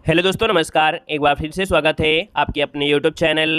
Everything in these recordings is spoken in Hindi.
हेलो दोस्तों, नमस्कार। एक बार फिर से स्वागत है आपके अपने यूट्यूब चैनल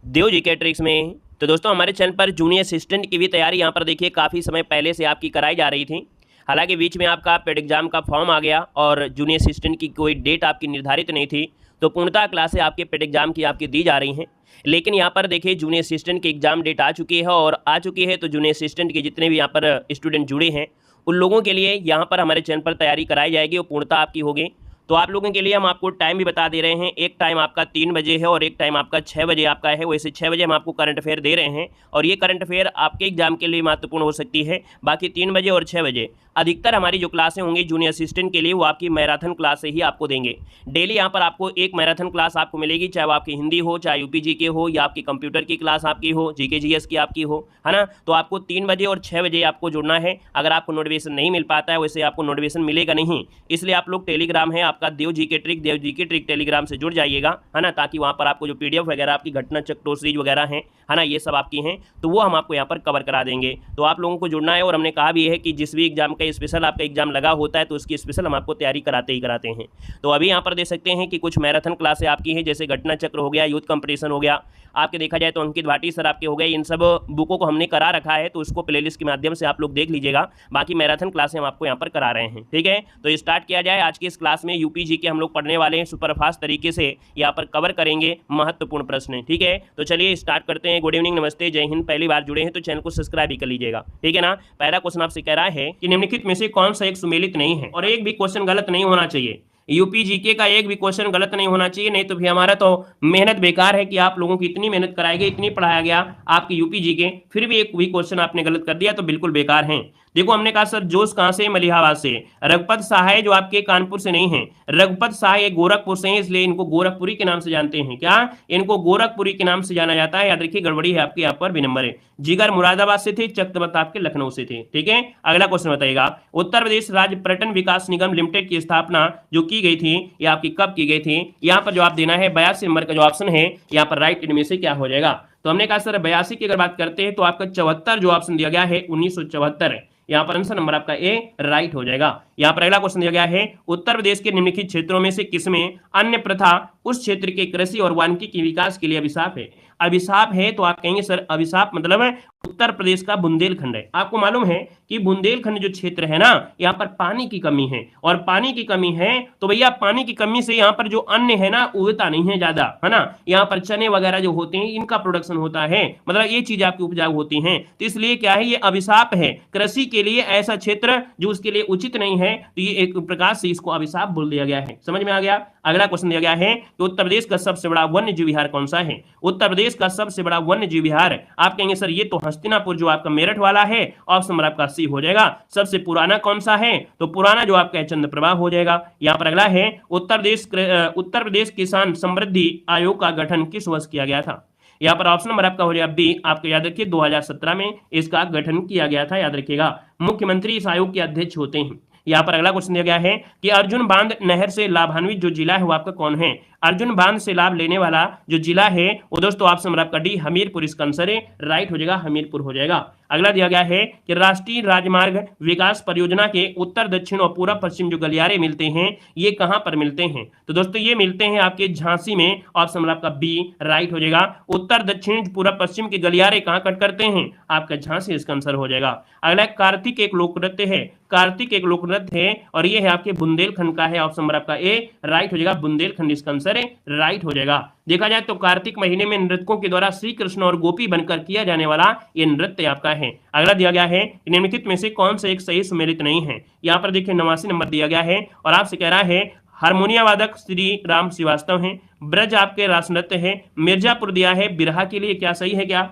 देव जीके ट्रिक्स में। तो दोस्तों, हमारे चैनल पर जूनियर असिस्टेंट की भी तैयारी यहाँ पर देखिए काफ़ी समय पहले से आपकी कराई जा रही थी। हालांकि बीच में आपका पेड एग्जाम का फॉर्म आ गया और जूनियर असिस्टेंट की कोई डेट आपकी निर्धारित नहीं थी, तो पूर्णतः क्लासें आपके पेड एग्जाम की आपकी दी जा रही हैं। लेकिन यहाँ पर देखिए जूनियर असिस्टेंट की एग्जाम डेट आ चुकी है और आ चुकी है, तो जूनियर असिस्टेंट के जितने भी यहाँ पर स्टूडेंट जुड़े हैं उन लोगों के लिए यहाँ पर हमारे चैनल पर तैयारी कराई जाएगी और पूर्णतः आपकी होगी। तो आप लोगों के लिए हम आपको टाइम भी बता दे रहे हैं। एक टाइम आपका 3 बजे है और एक टाइम आपका 6 बजे आपका है। वैसे 6 बजे हम आपको करंट अफेयर दे रहे हैं और ये करंट अफेयर आपके एग्जाम के लिए महत्वपूर्ण हो सकती है। बाकी 3 बजे और 6 बजे अधिकतर हमारी जो क्लासें होंगी जूनियर असिस्टेंट के लिए वो आपकी मैराथन क्लास से ही आपको देंगे। डेली यहाँ पर आपको एक मैराथन क्लास आपको मिलेगी, चाहे वो आपकी हिंदी हो, चाहे यूपी जीके हो, या आपकी कंप्यूटर की क्लास आपकी हो, जीके जीएस की आपकी हो, है ना। तो आपको 3 बजे और 6 बजे आपको जुड़ना है। अगर आपको नोटिफिकेशन नहीं मिल पाता है, वैसे आपको नोटिफिकेशन मिलेगा नहीं, इसलिए आप लोग टेलीग्राम है आपका देव जी के ट्रिक टेलीग्राम से जुड़ जाइएगा, है ना, ताकि वहाँ पर आपको जो पीडीएफ वगैरह आपकी घटना चक्र सीरीज वगैरह है ना, ये सब आपकी हैं, तो वो हम आपको यहाँ पर कवर करा देंगे। तो आप लोगों को जुड़ना है। और हमने कहा भी है कि जिस भी एग्जाम का स्पेशल आपका एग्जाम लगा होता है तो उसकी स्पेशल हम आपको तैयारी कराते ही कराते हैं। तो अभी यहाँ पर देख सकते हैं कि कुछ मैराथन क्लासें आपकी हैं, जैसे घटना चक्र हो गया, यूथ कंपटीशन हो गया, आपके देखा जाए तो अंकित भाटी सर आपके हो गए। इन सब बुकों को हमने करा रखा है, तो उसको प्लेलिस्ट के माध्यम से आप लोग देख लीजिएगा। बाकी मैराथन क्लासें हम आपको यहाँ पर करा रहे हैं, ठीक है। तो स्टार्ट किया जाए। आज की इस क्लास में यूपी जी के हम लोग पढ़ने वाले हैं, सुपरफास्ट तरीके से यहाँ पर कवर करेंगे महत्वपूर्ण प्रश्न, ठीक है। तो चलिए स्टार्ट करते हैं। गुड इवनिंग, नमस्ते, जय हिंद। पहली बार जुड़े हैं तो चैनल को सब्सक्राइब भी कर लीजिएगा, ठीक है ना। पहला क्वेश्चन आपसे कह रहा है कि निम्नलिखित में से कौन सा एक सुमेलित नहीं है, और एक भी क्वेश्चन गलत नहीं होना चाहिए। यूपी जीके का एक भी क्वेश्चन गलत नहीं होना चाहिए, नहीं तो भी हमारा तो मेहनत बेकार है कि आप लोगों की इतनी मेहनत कराई गई, इतनी पढ़ाया गया आपकी यूपी जीके, फिर भी एक भी क्वेश्चन आपने गलत कर दिया तो बिल्कुल बेकार है। देखो, हमने कहा सर जोश कहां से, मलिहाबाद से। रघुपत सहाय जो आपके कानपुर से नहीं है, रघुपत सहाय गोरखपुर से है, इसलिए इनको गोरखपुरी के नाम से जानते हैं। क्या इनको गोरखपुरी के नाम से जाना जाता है? याद रखिए, गड़बड़ी है आपके यहाँ पर भी नंबर है। जिगर मुरादाबाद से थे, चक्रवर्ती आपके लखनऊ से थे, ठीक है। अगला क्वेश्चन बताइएगा, उत्तर प्रदेश राज्य पर्यटन विकास निगम लिमिटेड की स्थापना जो की गई थी, ये आपकी कब की गई थी? यहाँ पर जो आप देना है 82 नंबर का जो ऑप्शन है, यहाँ पर राइट इनमें से क्या हो जाएगा? तो हमने कहा सर 82 की अगर बात करते हैं तो आपका 74 जो ऑप्शन दिया गया है 1974, यहाँ पर आंसर नंबर आपका ए राइट हो जाएगा। यहाँ पर अगला क्वेश्चन दिया गया है, उत्तर प्रदेश के निम्नलिखित क्षेत्रों में से किसमें अन्य प्रथा उस क्षेत्र के कृषि और वानिकी के विकास के लिए अभिशाप है? अभिशाप है तो आप कहेंगे सर अभिशाप मतलब है उत्तर प्रदेश का बुंदेलखंड है। आपको मालूम है कि बुंदेलखंड जो क्षेत्र है ना, यहाँ पर पानी की कमी है, और पानी की कमी है तो भैया पानी की कमी से यहाँ पर जो अन्न है ना उगता नहीं है ज्यादा, है ना। यहाँ पर चने वगैरह जो होते हैं इनका प्रोडक्शन होता है, मतलब ये चीज आपकी उपजाऊ होती है। तो इसलिए क्या है, ये अभिशाप है कृषि के लिए। ऐसा क्षेत्र जो उसके लिए उचित नहीं है, तो ये एक प्रकार से इसको अभिशाप बोल दिया गया है। समझ में आ गया। अगला क्वेश्चन दिया गया है कि उत्तर प्रदेश का सबसे बड़ा वन्य जीव विहार कौन सा है? उत्तर प्रदेश का सबसे बड़ा वन्य जीव विहार आप कहेंगे सर ये तो हस्तिनापुर जो आपका मेरठ वाला है, ऑप्शन नंबर आपका सी हो जाएगा। सबसे पुराना कौन सा है? तो पुराना जो आपका चंद्रप्रभा हो जाएगा। यहाँ पर अगला है, उत्तर प्रदेश किसान समृद्धि आयोग का गठन किस वर्ष किया गया था? यहाँ पर ऑप्शन नंबर आपका हो जाएगा बी। आपको याद रखिए 2017 में इसका गठन किया गया था, याद रखिएगा। मुख्यमंत्री इस आयोग के अध्यक्ष होते हैं। यहाँ पर अगला क्वेश्चन दिया गया है कि अर्जुन बांध नहर से लाभान्वित जो जिला है वो आपका कौन है? अर्जुन बांध से लाभ लेने वाला जो जिला है वो दोस्तों ऑप्शन नंबर आपका डी हमीरपुर, इसका आंसर है राइट हो जाएगा, हमीरपुर हो जाएगा। अगला दिया गया है कि राष्ट्रीय राजमार्ग विकास परियोजना के उत्तर दक्षिण और पूर्व पश्चिम जो गलियारे मिलते हैं ये कहां पर मिलते हैं? तो दोस्तों ये मिलते हैं आपके झांसी में, ऑप्शन नंबर आपका बी राइट हो जाएगा। उत्तर दक्षिण पूर्व पश्चिम के गलियारे कहां कट करते हैं? आपका झांसी, इसका आंसर हो जाएगा। अगला कार्तिक एक लोक नृत्य है, कार्तिक एक लोक नृत्य है और ये है आपके बुंदेलखंड का है, ऑप्शन नंबर आपका ए राइट हो जाएगा, बुंदेलखंड इसका आंसर है राइट हो जाएगा। देखा जाए तो कार्तिक महीने में नृत्यकों के द्वारा श्री कृष्ण और गोपी बनकर किया जाने वाला ये नृत्य आपका है। अगला दिया गया है निम्नलिखित में से कौन सा एक सही सुमेलित नहीं है? यहाँ पर देखिए 89 नंबर दिया गया है और आपसे कह रहा है हारमोनिया वादक श्री राम श्रीवास्तव हैं, ब्रज आपके रास नृत्य है, मिर्जापुर दिया है बिरहा के लिए, क्या सही है क्या?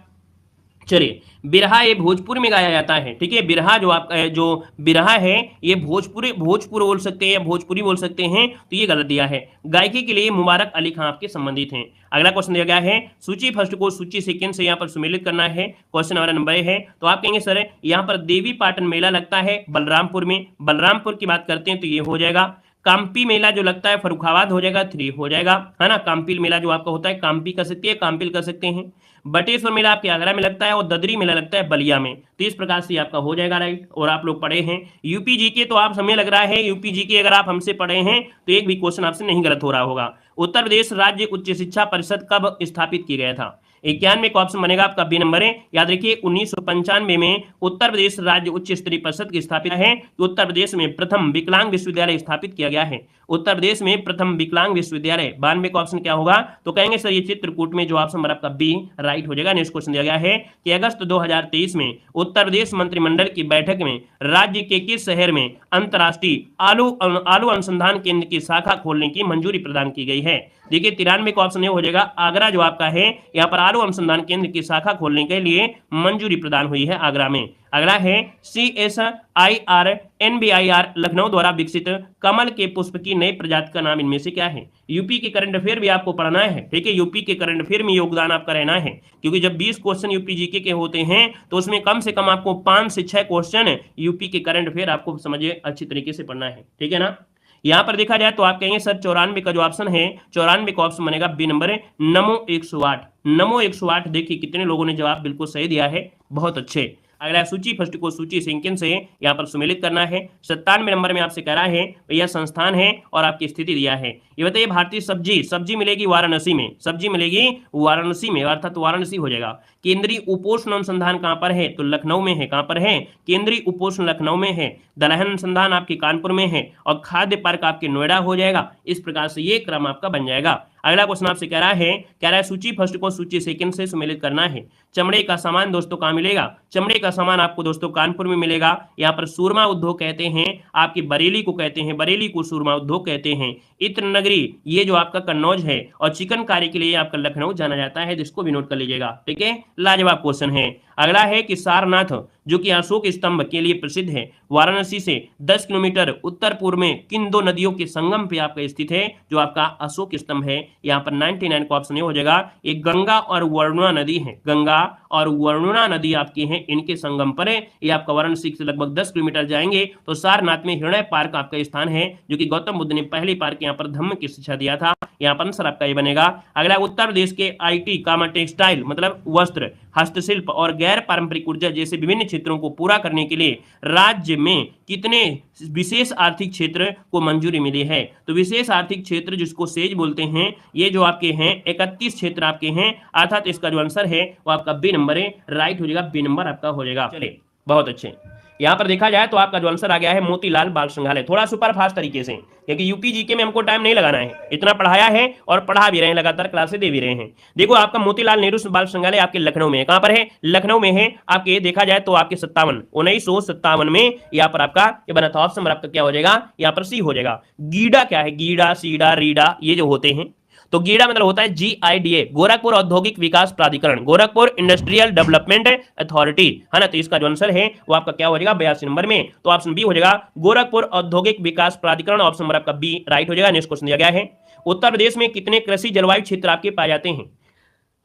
चलिए, बिरहा ये भोजपुर में गाया जाता है, ठीक है। बिरहा जो आपका जो बिरहा है ये भोजपुर बोल सकते हैं या भोजपुरी बोल सकते हैं, तो ये गलत दिया है। गायकी के लिए मुबारक अली खान आपके संबंधित हैं। अगला क्वेश्चन दिया गया है, सूची फर्स्ट को सूची सेकंड से यहाँ पर सुमेलित करना है। क्वेश्चन हमारा नंबर है, तो आप कहेंगे सर यहाँ पर देवी पाटन मेला लगता है बलरामपुर में, बलरामपुर की बात करते हैं तो ये हो जाएगा। काम्पी मेला जो लगता है फर्रुखाबाद हो जाएगा, 3 हो जाएगा, है ना। काम्पी मेला जो आपका होता है, काम्पी कर सकती है, काम्पिल कर सकते हैं। बटेश्वर मेला आपके आगरा में लगता है और ददरी मेला लगता है बलिया में। तो इस प्रकार से आपका हो जाएगा राइट। और आप लोग पढ़े हैं यूपी जीके, तो आप समय लग रहा है यूपी जीके अगर आप हमसे पढ़े हैं तो एक भी क्वेश्चन आपसे नहीं गलत हो रहा होगा। उत्तर प्रदेश राज्य उच्च शिक्षा परिषद कब स्थापित किया गया था? 91 का ऑप्शन बनेगा आपका बी नंबर है। याद रखिए 1995 में उत्तर प्रदेश राज्य उच्च स्तरीय परिषद की स्थापित है। उत्तर प्रदेश में प्रथम विकलांग विश्वविद्यालय स्थापित किया गया है। उत्तर प्रदेश में प्रथम विकलांग विश्वविद्यालय। 92 का ऑप्शन क्या होगा? तो कहेंगे सर ये चित्रकूट में, जो ऑप्शन नंबर आपका बी राइट हो जाएगा। नेक्स्ट क्वेश्चन दिया गया है कि अगस्त 2023 में उत्तर प्रदेश मंत्रिमंडल की बैठक में राज्य के किस शहर में अंतर्राष्ट्रीय आलू अनुसंधान केंद्र की शाखा खोलने की मंजूरी प्रदान की गई है? देखिए 93 का ऑप्शन ये हो जाएगा आगरा, जो आपका है यहाँ पर आलू अनुसंधान केंद्र की शाखा खोलने के लिए मंजूरी प्रदान हुई है आगरा में। अगला है CSIR NBIR लखनऊ द्वारा विकसित कमल के पुष्प की नई प्रजाति का नाम इनमें से क्या है? यूपी के करंट अफेयर भी आपको पढ़ना है, ठीक है। यूपी के करंट अफेयर में योगदान आपका रहना है, क्योंकि जब 20 क्वेश्चन यूपी जीके के होते हैं तो उसमें कम से कम आपको 5 से 6 क्वेश्चन यूपी के करंट अफेयर आपको समझिए अच्छी तरीके से पढ़ना है, ठीक है ना। यहाँ पर देखा जाए तो आप कहेंगे सर 94 का जो ऑप्शन है, 94 का ऑप्शन बनेगा बी नंबर है, नमो 108। नमो 108 देखिए कितने लोगों ने जवाब बिल्कुल सही दिया है, बहुत अच्छे। अगला सूची फर्स्ट को सूची सेकंड से यहाँ पर सम्मिलित करना है। 97 नंबर में आपसे कह रहा है यह संस्थान है और आपकी स्थिति दिया है। ये बताइए भारतीय सब्जी मिलेगी वाराणसी में, सब्जी मिलेगी वाराणसी में, अर्थात वाराणसी हो जाएगा। केंद्रीय उपोष्ण अनुसंधान कहाँ पर है? तो लखनऊ में है। कहाँ पर है? केंद्रीय उपोष्ण लखनऊ में है। दलहन अनुसंधान आपके कानपुर में है और खाद्य पार्क आपके नोएडा हो जाएगा। इस प्रकार से ये क्रम आपका बन जाएगा। अगला क्वेश्चन आपसे कह रहा है सूची फर्स्ट को सूची सेकंड से सम्मिलित करना है। चमड़े का सामान दोस्तों कहाँ मिलेगा? चमड़े का सामान आपको दोस्तों कानपुर में मिलेगा। यहाँ पर सूरमा उद्योग कहते हैं, आपकी बरेली को कहते हैं, बरेली को सूरमा उद्योग कहते हैं। इत्र नगरी ये जो आपका कन्नौज है, और चिकनकारी के लिए आपका लखनऊ जाना जाता है, जिसको भी नोट कर लीजिएगा, ठीक है। लाजवाब क्वेश्चन है। अगला है कि सारनाथ जो कि अशोक स्तंभ के लिए प्रसिद्ध है, वाराणसी से 10 किलोमीटर उत्तर पूर्व में किन दो नदियों के संगम पे आपका स्थित है? जो आपका अशोक स्तंभ है, यहाँ पर 99 का ऑप्शन हो जाएगा। ये गंगा और वरुणा नदी है, गंगा और वरुणा नदी आपकी है, इनके संगम पर है। ये आपका वाराणसी से लगभग 10 किलोमीटर जाएंगे तो सारनाथ में हिरण्य पार्क आपका स्थान है, जो कि गौतम बुद्ध ने पहली पार्क यहाँ पर धम्म की शिक्षा दिया था। यहाँ पर आंसर आपका ये बनेगा। अगला उत्तर प्रदेश के IT टेक्सटाइल मतलब वस्त्र, हस्तशिल्प और गैर पारंपरिक ऊर्जा जैसे विभिन्न क्षेत्रों को पूरा करने के लिए राज्य में कितने विशेष आर्थिक क्षेत्र को मंजूरी मिली है? तो विशेष आर्थिक क्षेत्र जिसको सेज बोलते हैं, ये जो आपके हैं 31 क्षेत्र आपके हैं, अर्थात इसका जो आंसर है वो आपका बी नंबर है, राइट हो जाएगा। बी नंबर आपका हो जाएगा। चलिए बहुत अच्छे। यहाँ पर देखा जाए तो आपका जो आंसर आ गया है मोतीलाल बाल संग्रहालय। थोड़ा सुपर फास्ट तरीके से, क्योंकि यूपी जीके में हमको टाइम नहीं लगाना है, इतना पढ़ाया है और पढ़ा भी रहे हैं, लगातार क्लासें दे भी रहे हैं। देखो आपका मोतीलाल नेहरू बाल संग्रहालय आपके लखनऊ में है। कहाँ पर है? लखनऊ में है। आपके देखा जाए तो आपके 1957 में यहाँ पर आपका ये बना था। ऑप्शन आपका क्या हो जाएगा? यहाँ पर सी हो जाएगा। गीडा क्या है? गीडा, सीडा, रीडा ये जो होते हैं, तो गीडा मतलब होता है GIDA, गोरखपुर औद्योगिक विकास प्राधिकरण, गोरखपुर इंडस्ट्रियल डेवलपमेंट अथॉरिटी, है ना। तो इसका जो आंसर है वो आपका क्या हो जाएगा? 82 नंबर में। तो ऑप्शन बी हो जाएगा, गोरखपुर औद्योगिक विकास प्राधिकरण। ऑप्शन नंबर आपका बी राइट हो जाएगा। नेक्स्ट क्वेश्चन दिया गया है, उत्तर प्रदेश में कितने कृषि जलवायु क्षेत्र आपके पाए जाते हैं?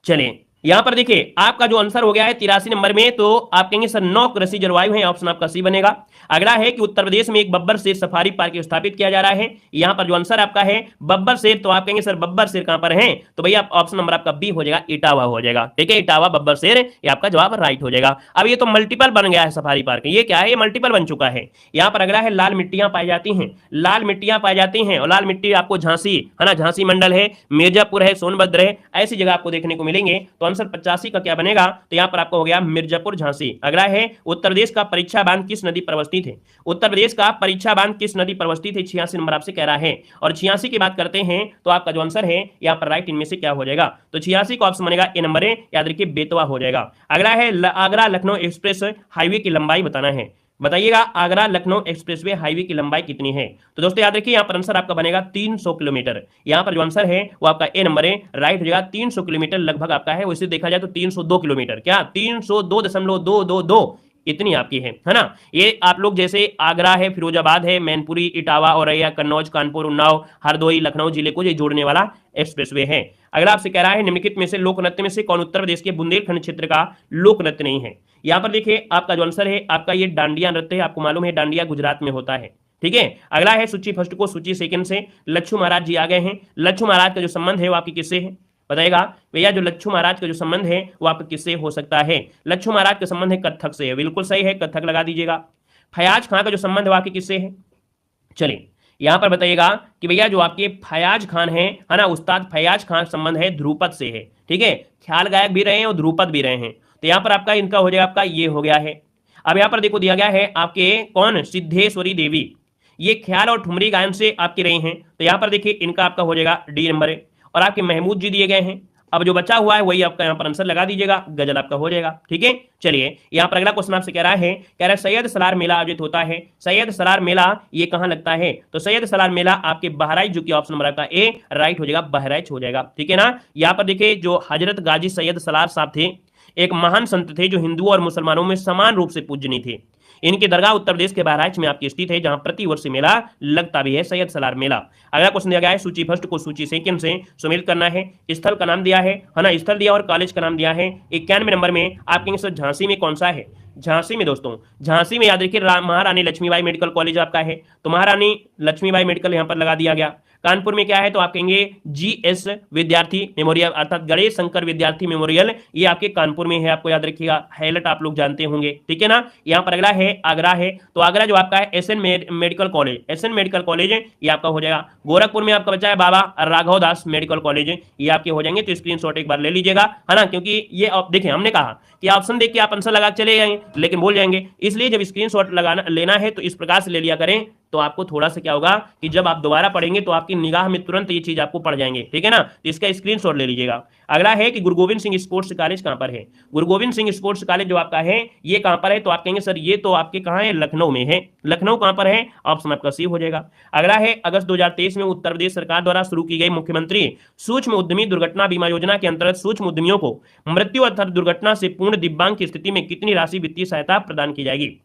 चलिए यहां पर देखिए आपका जो आंसर हो गया है 83 नंबर में, तो आप कहेंगे सर 9 कृषि जलवायु है। ऑप्शन आपका सी बनेगा। अगला है कि उत्तर प्रदेश में एक बब्बर शेर सफारी पार्क स्थापित किया जा रहा है। यहां पर जो आंसर आपका है बब्बर शेर, तो आप कहेंगे सर बब्बर शेर कहां पर है? तो भैया ऑप्शन नंबर आपका बी हो जाएगा, इटावा हो जाएगा, ठीक है। इटावा बब्बर शेर, ये आपका जवाब राइट हो जाएगा। अब ये तो मल्टीपल बन गया है सफारी पार्क, ये क्या है? ये मल्टीपल बन चुका है। यहाँ पर अगला है लाल मिट्टियां पाई जाती हैं, लाल मिट्टियां पाई जाती हैं। और लाल मिट्टी आपको झांसी, है ना, झांसी मंडल है, मिर्जापुर है, सोनभद्र है, ऐसी जगह आपको देखने को मिलेंगे। तो आंसर 85 का क्या बनेगा? तो यहां पर आपको हो गया मिर्जापुर, झांसी। अगला है उत्तर प्रदेश का परीक्षा बांध किस नदी पर अवस्थित है? उत्तर प्रदेश का परीक्षा बांध किस नदी पर अवस्थित है? 86 नंबर आपसे कह रहा है। और 86 की बात करते हैं तो आपका जो आंसर है यहां पर राइट इनमें से क्या हो जाएगा? तो 86 का ऑप्शन बनेगा ए नंबर है, याद रखिए बेतवा हो जाएगा। अगला है आगरा लखनऊ एक्सप्रेस हाईवे की लंबाई बताना है। बताइएगा आगरा लखनऊ एक्सप्रेसवे हाईवे की लंबाई कितनी है? तो दोस्तों याद रखिए यहाँ पर आंसर आपका बनेगा 300 किलोमीटर। यहाँ पर जो आंसर है वो आपका ए नंबर है, राइट हो जाएगा। 300 किलोमीटर लगभग आपका है। वैसे देखा जाए तो 302 किलोमीटर, क्या 302.222 इतनी आपकी है ना। ये आप लोग जैसे आगरा है, फिरोजाबाद है, मैनपुरी, इटावा, औरैया, कन्नौज, कानपुर, उन्नाव, हरदोई, लखनऊ जिले को ये जोड़ने वाला एक्सप्रेसवे है। अगला आपसे कह रहा है निम्नलिखित में से लोक नृत्य में से कौन उत्तर प्रदेश के बुंदेलखंड क्षेत्र का लोक नृत्य नहीं है? यहाँ पर देखिए आपका जो आंसर है आपका ये डांडिया नृत्य है। आपको मालूम है डांडिया गुजरात में होता है, ठीक है। अगला है सूची फर्स्ट को सूची सेकंड से लच्छू महाराज जी आ गए हैं। लच्छू महाराज का जो संबंध है वो आपकी किससे है? बताइएगा भैया जो लच्छू महाराज का जो संबंध है वो आपका किससे हो सकता है? लच्छू महाराज का संबंध है कत्थक से है, बिल्कुल सही है, कत्थक लगा दीजिएगा। फयाज खां का जो संबंध है वो आपके किससे है? चलिए यहां पर बताइएगा कि भैया जो आपके फयाज खान है ना, उस्ताद फयाज खान संबंध है ध्रुपद से है, ठीक है, ख्याल गायक भी रहे हैं और ध्रुपद भी रहे हैं। तो यहां पर आपका इनका हो जाएगा, आपका ये हो गया है। अब यहां पर देखो दिया गया है आपके कौन, सिद्धेश्वरी देवी, ये ख्याल और ठुमरी गायन से आपके रहे हैं। तो यहां पर देखिए इनका आपका हो जाएगा डी नंबर है। और आपके महमूद जी दिए गए हैं। अब जो बचा हुआ है वही आपका यहाँ पर आंसर लगा दीजिएगा, गजल आपका हो जाएगा, ठीक है। चलिए यहाँ पर अगला क्वेश्चन आपसे कह रहा है सैयद सलार मेला आयोजित होता है। सैयद सलार मेला ये कहाँ लगता है? तो सैयद सलार मेला आपके बहराइच, जो कि ऑप्शन नंबर आपका ए राइट हो जाएगा, बहराइच हो जाएगा, ठीक है ना। यहाँ पर देखिए जो हजरत गाजी सैयद सलार साहब थे, एक महान संत थे जो हिंदुओं और मुसलमानों में समान रूप से पूजनीय थे। इनकी दरगाह उत्तर प्रदेश के बहराइच में आपकी स्थित है, जहां प्रति वर्ष मेला लगता भी है, सैयद सलार मेला। अगला क्वेश्चन दिया गया है सूची फर्स्ट को सूची सेकंड से सम्मिलित करना है। स्थल का नाम दिया है ना, स्थल दिया और कॉलेज का नाम दिया है। 91 नंबर में आप कहेंगे सर झांसी में कौन सा है? झांसी में दोस्तों, झांसी में याद रखिए महारानी लक्ष्मीबाई मेडिकल कॉलेज आपका है, तो महारानी लक्ष्मीबाई मेडिकल यहां पर लगा दिया गया। कानपुर में क्या है? तो आप कहेंगे GS विद्यार्थी मेमोरियल, अर्थात गणेश शंकर विद्यार्थी मेमोरियल, ये आपके कानपुर में है, आपको याद रखिएगा। हैलट आप लोग जानते होंगे, ठीक है ना। यहाँ पर अगला है आगरा है, तो आगरा जो आपका है SN medical college, SN medical college ये आपका हो जाएगा। गोरखपुर में आपका बचा है बाबा राघव दास मेडिकल कॉलेज, ये आपके हो जाएंगे। तो स्क्रीनशॉट एक बार ले लीजिएगा, है ना, क्योंकि ये देखिए हमने कहा कि ऑप्शन देख के आप आंसर लगा चले जाएंगे लेकिन भूल जाएंगे, इसलिए जब स्क्रीनशॉट लगाना लेना है तो इस प्रकार से ले लिया करें, तो आपको थोड़ा सा क्या होगा कि जब आप दोबारा पढ़ेंगे तो आपकी निगाह में तुरंत ये चीज आपको पड़ जाएंगे, ठीक है ना। तो इसका स्क्रीनशॉट ले लीजिएगा। अगला है कि गुरु गोविंद सिंह स्पोर्ट्स कॉलेज कहां पर है? गुरु गोविंद सिंह स्पोर्ट्स कॉलेज जो आपका है ये कहां पर है? तो आप कहेंगे सर ये तो आपके कहां है? लखनऊ में है। लखनऊ कहां पर है? ऑप्शन आपका सी हो जाएगा। अगला है अगस्त 2023 में उत्तर प्रदेश सरकार द्वारा शुरू की गई मुख्यमंत्री सूक्ष्म उद्यमी दुर्घटना बीमा योजना के अंतर्गत सूक्ष्म उद्यमियों को मृत्यु अर्थात दुर्घटना से पूर्ण दिव्यांग की स्थिति में कितनी राशि वित्तीय सहायता प्रदान की जाएगी?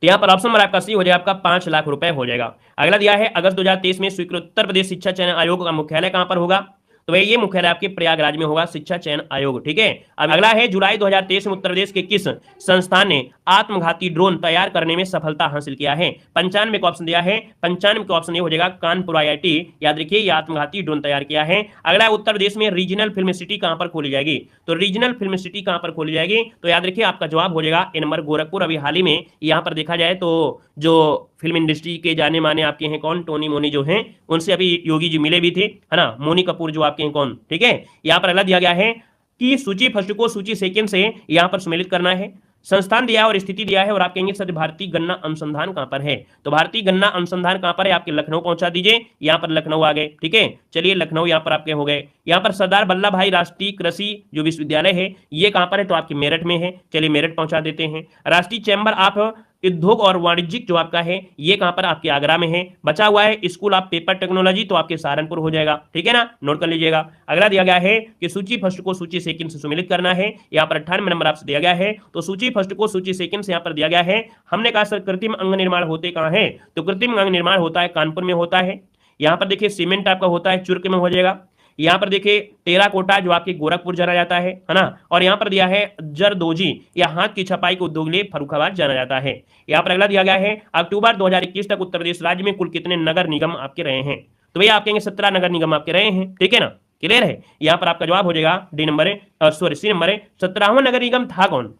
तो यहाँ पर ऑप्शन नंबर आपका सी हो जाएगा, आपका 5 लाख रुपए हो जाएगा। अगला दिया है अगस्त 2023 में स्वीकृत उत्तर प्रदेश शिक्षा चयन आयोग का मुख्यालय कहां पर होगा? तो भाई ये मुख्यालय आपके प्रयागराज में होगा, शिक्षा चयन आयोग, ठीक है। अब अगला है जुलाई 2023 में उत्तर प्रदेश के किस संस्थान ने आत्मघाती ड्रोन तैयार करने में सफलता हासिल किया है? 95 का ऑप्शन दिया है, 95 का ऑप्शन ये हो जाएगा कानपुर IIT, याद रखिए ये आत्मघाती ड्रोन तैयार किया है। अगला उत्तर प्रदेश में रीजनल फिल्म सिटी कहां पर खोली जाएगी? तो रीजनल फिल्म सिटी कहां पर खोली जाएगी? तो याद रखिए आपका जवाब हो जाएगा ए नंबर, गोरखपुर। अभी हाल ही में यहां पर देखा जाए तो जो फिल्म इंडस्ट्री के जाने माने आपके हैं कौन, टोनी मोनी जो हैं, उनसे अभी योगी जी मिले भी थे, है ना, मोनी कपूर जो आपके हैं कौन, ठीक है। यहाँ पर अगला दिया गया है कि सूची फर्स्ट को सूची सेकंड से यहाँ पर सम्मिलित करना है। संस्थान दिया है और स्थिति दिया है और आप कहेंगे सर भारतीय गन्ना अनुसंधान कहां पर है? तो भारतीय गन्ना अनुसंधान कहां पर है? आपके लखनऊ पहुंचा दीजिए, यहां पर लखनऊ आ गए, ठीक है। चलिए लखनऊ यहां पर आपके हो गए। यहां पर सरदार वल्लभ भाई राष्ट्रीय कृषि जो विश्वविद्यालय है ये कहां पर है? तो आपके मेरठ में है, चलिए मेरठ पहुंचा देते हैं। राष्ट्रीय चैम्बर ऑफ उद्योग और वाणिज्यिक जो आपका है ये कहां पर? आपके आगरा में है। बचा हुआ है स्कूल ऑफ पेपर टेक्नोलॉजी, तो आपके सहारनपुर हो जाएगा, ठीक है ना, नोट कर लीजिएगा। अगला दिया गया है कि सूची फर्स्ट को सूची सेकंड से सम्मिलित करना है। यहाँ पर 98 नंबर आपसे दिया गया है, तो सूची फर्स्ट को सूची सेकंड से यहाँ पर दिया गया है। हमने कहा सर कृत्रिम अंग निर्माण होते कहां है? तो कृत्रिम अंग निर्माण होता है कानपुर में होता है। यहाँ पर देखिए सीमेंट आपका होता है चुर्क में हो जाएगा। यहाँ पर देखिए टेराकोटा जो आपके गोरखपुर जाना जाता है ना। और यहाँ पर दिया है जरदोजी या हाथ की छपाई के उद्योग लिए फर्रुखाबाद जाना जाता है। यहाँ पर अगला दिया गया है अक्टूबर 2021 तक उत्तर प्रदेश राज्य में कुल कितने नगर निगम आपके रहे हैं? तो भैया आप कहेंगे 17 नगर निगम आपके रहे हैं, ठीक है ना, क्लियर है। यहाँ पर आपका जवाब हो जाएगा डी नंबर है, सॉरी सी नंबर है। 17वां नगर निगम था कौन?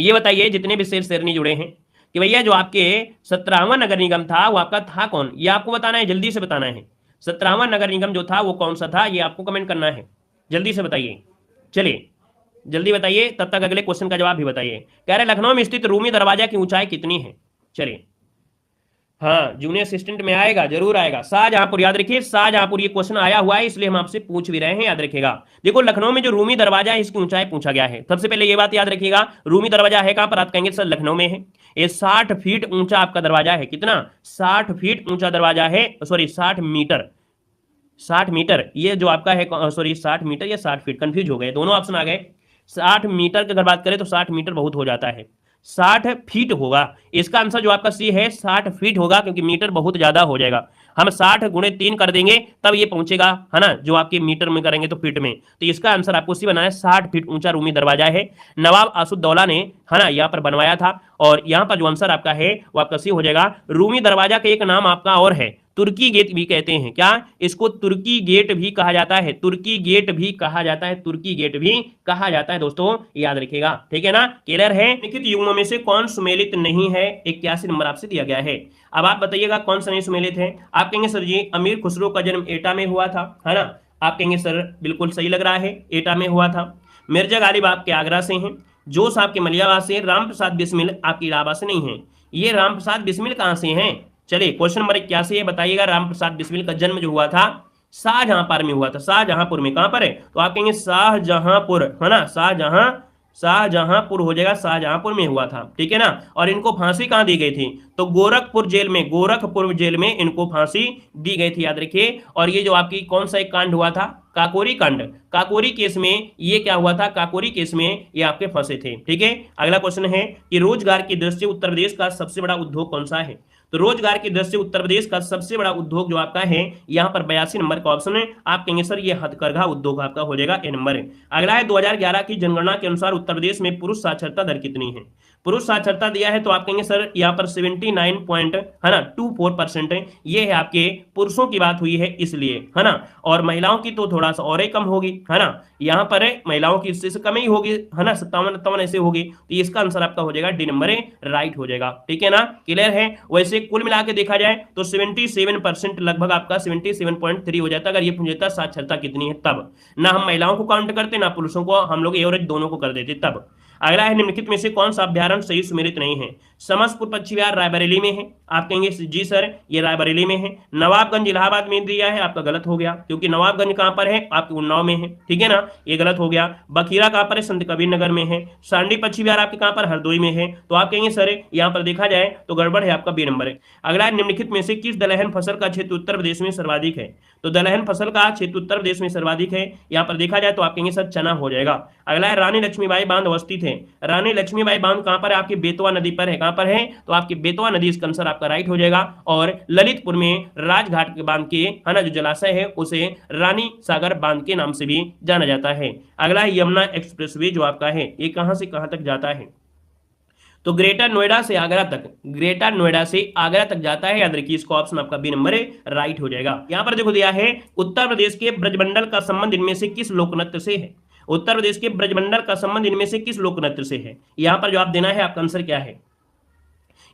ये बताइए जितने भी शेर शेरनी जुड़े हैं कि भैया जो आपके 17वां नगर निगम था वो आपका था कौन? ये आपको बताना है, जल्दी से बताना है। 17वां नगर निगम जो था वो कौन सा था, ये आपको कमेंट करना है, जल्दी से बताइए। चलिए जल्दी बताइए, तब तक अगले क्वेश्चन का जवाब भी बताइए। कह रहे लखनऊ में स्थित रूमी दरवाजा की ऊंचाई कितनी है? चलिए हाँ जूनियर असिस्टेंट में आएगा, जरूर आएगा। शाहजहांपुर, याद रखिए शाहजहांपुर, ये क्वेश्चन आया हुआ है इसलिए हम आपसे पूछ भी रहे हैं, याद रखिएगा। देखो लखनऊ में जो रूमी दरवाजा है इसकी ऊंचाई पूछा गया है। सबसे पहले ये बात याद रखिएगा, रूमी दरवाजा है कहां पर? आप कहेंगे सर लखनऊ में है। ये 60 फीट ऊंचा आपका दरवाजा है। कितना? 60 फीट ऊंचा दरवाजा है, सॉरी 60 मीटर, 60 मीटर ये जो आपका है, सॉरी 60 मीटर या 60 फीट, कंफ्यूज हो गए, दोनों ऑप्शन आ गए। 60 मीटर की अगर बात करें तो 60 मीटर बहुत हो जाता है, 60 फीट होगा। इसका आंसर जो आपका सी है 60 फीट होगा, क्योंकि मीटर बहुत ज्यादा हो जाएगा। हम 60 गुणे 3 कर देंगे तब ये पहुंचेगा, है ना, जो आपके मीटर में करेंगे तो फीट में। तो इसका आंसर आपको सी बनाना है, 60 फीट ऊंचा रूमी दरवाजा है। नवाब आसुद्दौला ने, है ना, यहाँ पर बनवाया था। और यहाँ पर जो आंसर आपका है वो आपका सी हो जाएगा। रूमी दरवाजा का एक नाम आपका और है, तुर्की गेट भी कहते हैं। क्या? इसको तुर्की गेट भी कहा जाता है, तुर्की गेट भी कहा जाता है, तुर्की गेट भी कहा जाता है दोस्तों, याद रखिएगा। ठीक है ना, क्लियर है। निम्नलिखित युग्मों में से कौन सुमेलित नहीं है? 81 नंबर आपसे दिया गया है। अब आप बताइएगा कौन सा नहीं सुमेलित है। आप कहेंगे सर जी अमीर खुसरो का जन्म एटा में हुआ था, है ना। आप कहेंगे सर बिल्कुल सही लग रहा है, एटा में हुआ था। मिर्जा गालिब आपके आगरा से हैं, जोश आपके मलियाबाद से, राम प्रसाद बिस्मिल आपकी इलाहाबाद से नहीं है। ये राम प्रसाद बिस्मिल कहां से हैं? चलिए क्वेश्चन नंबर 81 है, बताइएगा राम प्रसाद बिस्मिल का जन्म जो हुआ था शाहजहांपुर में हुआ था। शाहजहांपुर में, कहां पर है? तो आप कहेंगे शाहजहांपुर, है ना, शाहजहांपुर हो जाएगा, शाहजहांपुर में हुआ था। ठीक है ना। और इनको फांसी कहां दी गई थी? तो गोरखपुर जेल में, गोरखपुर जेल में इनको फांसी दी गई थी, याद रखिए। और ये जो आपकी कौन सा एक कांड हुआ था? काकोरी कांड। काकोरी केस में ये क्या हुआ था? काकोरी केस में ये आपके फंसे थे। ठीक है। अगला क्वेश्चन है कि रोजगार की दृष्टि से उत्तर प्रदेश का सबसे बड़ा उद्योग कौन सा है? तो रोजगार की दृष्टि से उत्तर प्रदेश का सबसे बड़ा उद्योग जो आपका है, यहां पर 82 नंबर का ऑप्शन है। आप कहेंगे सर ये हथकरघा उद्योग आपका हो जाएगा, ए नंबर है। अगला है 2011 की जनगणना के अनुसार उत्तर प्रदेश में पुरुष साक्षरता दर कितनी है? पुरुष साक्षरता दिया है तो आप कहेंगे सर यहाँ पर 79.24% है। ये है आपके पुरुषों की बात हुई है इसलिए, है ना। और महिलाओं की तो थोड़ा सा और ही कम होगी, है ना। यहाँ पर महिलाओं की इससे कम ही होगी, है ना, 57 ऐसे होगी। तो इसका आंसर आपका हो जाएगा डी नंबर है, राइट हो जाएगा। ठीक है ना, क्लियर है। वैसे कुल मिला के देखा जाए तो 77% लगभग आपका 77.3 हो जाता अगर ये पूछ जाता साक्षरता कितनी है तब। ना हम महिलाओं को काउंट करते ना पुरुषों को, हम लोग एवरेज दोनों को कर देते तब। अगला है निम्नलिखित में से कौन सा अभ्यारण्य सही सुमेलित नहीं है? समस्तपुर पक्षी विहार रायबरेली में है। आप कहेंगे जी सर ये रायबरेली में है। नवाबगंज इलाहाबाद में दिया है, आपका गलत हो गया, क्योंकि नवाबगंज कहां पर है? आपके उन्नाव में है। ठीक है ना, ये गलत हो गया। बखीरा कहां पर है? संत कबीर नगर में है। सांडी पक्षी विहार आपके कहां पर? हरदोई में है। तो आप कहेंगे सर यहां पर देखा जाए तो गड़बड़ है, आपका बी नंबर है। अगला है निम्नलिखित में से किस दलहन फसल का क्षेत्र उत्तर प्रदेश में सर्वाधिक है? तो दलहन फसल का क्षेत्र उत्तर प्रदेश में सर्वाधिक है, यहां पर देखा जाए तो आप कहेंगे सर चना हो जाएगा। अगला है रानी लक्ष्मीबाई बांध अवस्थित है। रानी लक्ष्मीबाई बांध कहां पर है? आपकी बेतवा नदी पर है। कहां पर है? तो आपकी बेतवा नदी, इसका आंसर आपका राइट हो जाएगा। और ललितपुर में राजघाट के बांध के, है ना, जो जलाशय है उसे रानी सागर बांध के नाम से भी जाना जाता है। अगला है यमुना एक्सप्रेसवे जो आपका है, ये कहां से कहां तक जाता है? तो ग्रेटर नोएडा से आगरा तक, ग्रेटर नोएडा से आगरा तक जाता है, याद रखिए। इसको ऑप्शन आपका बी नंबर है, राइट हो जाएगा। यहां पर देखो दिया है उत्तर प्रदेश के ब्रजमंडल का संबंध इनमें से किस लोकनृत्य से है? उत्तर प्रदेश के ब्रजमंडल का संबंध इनमें से किस लोकनृत्य से है? यहां पर जवाब देना है, आपका आंसर क्या है?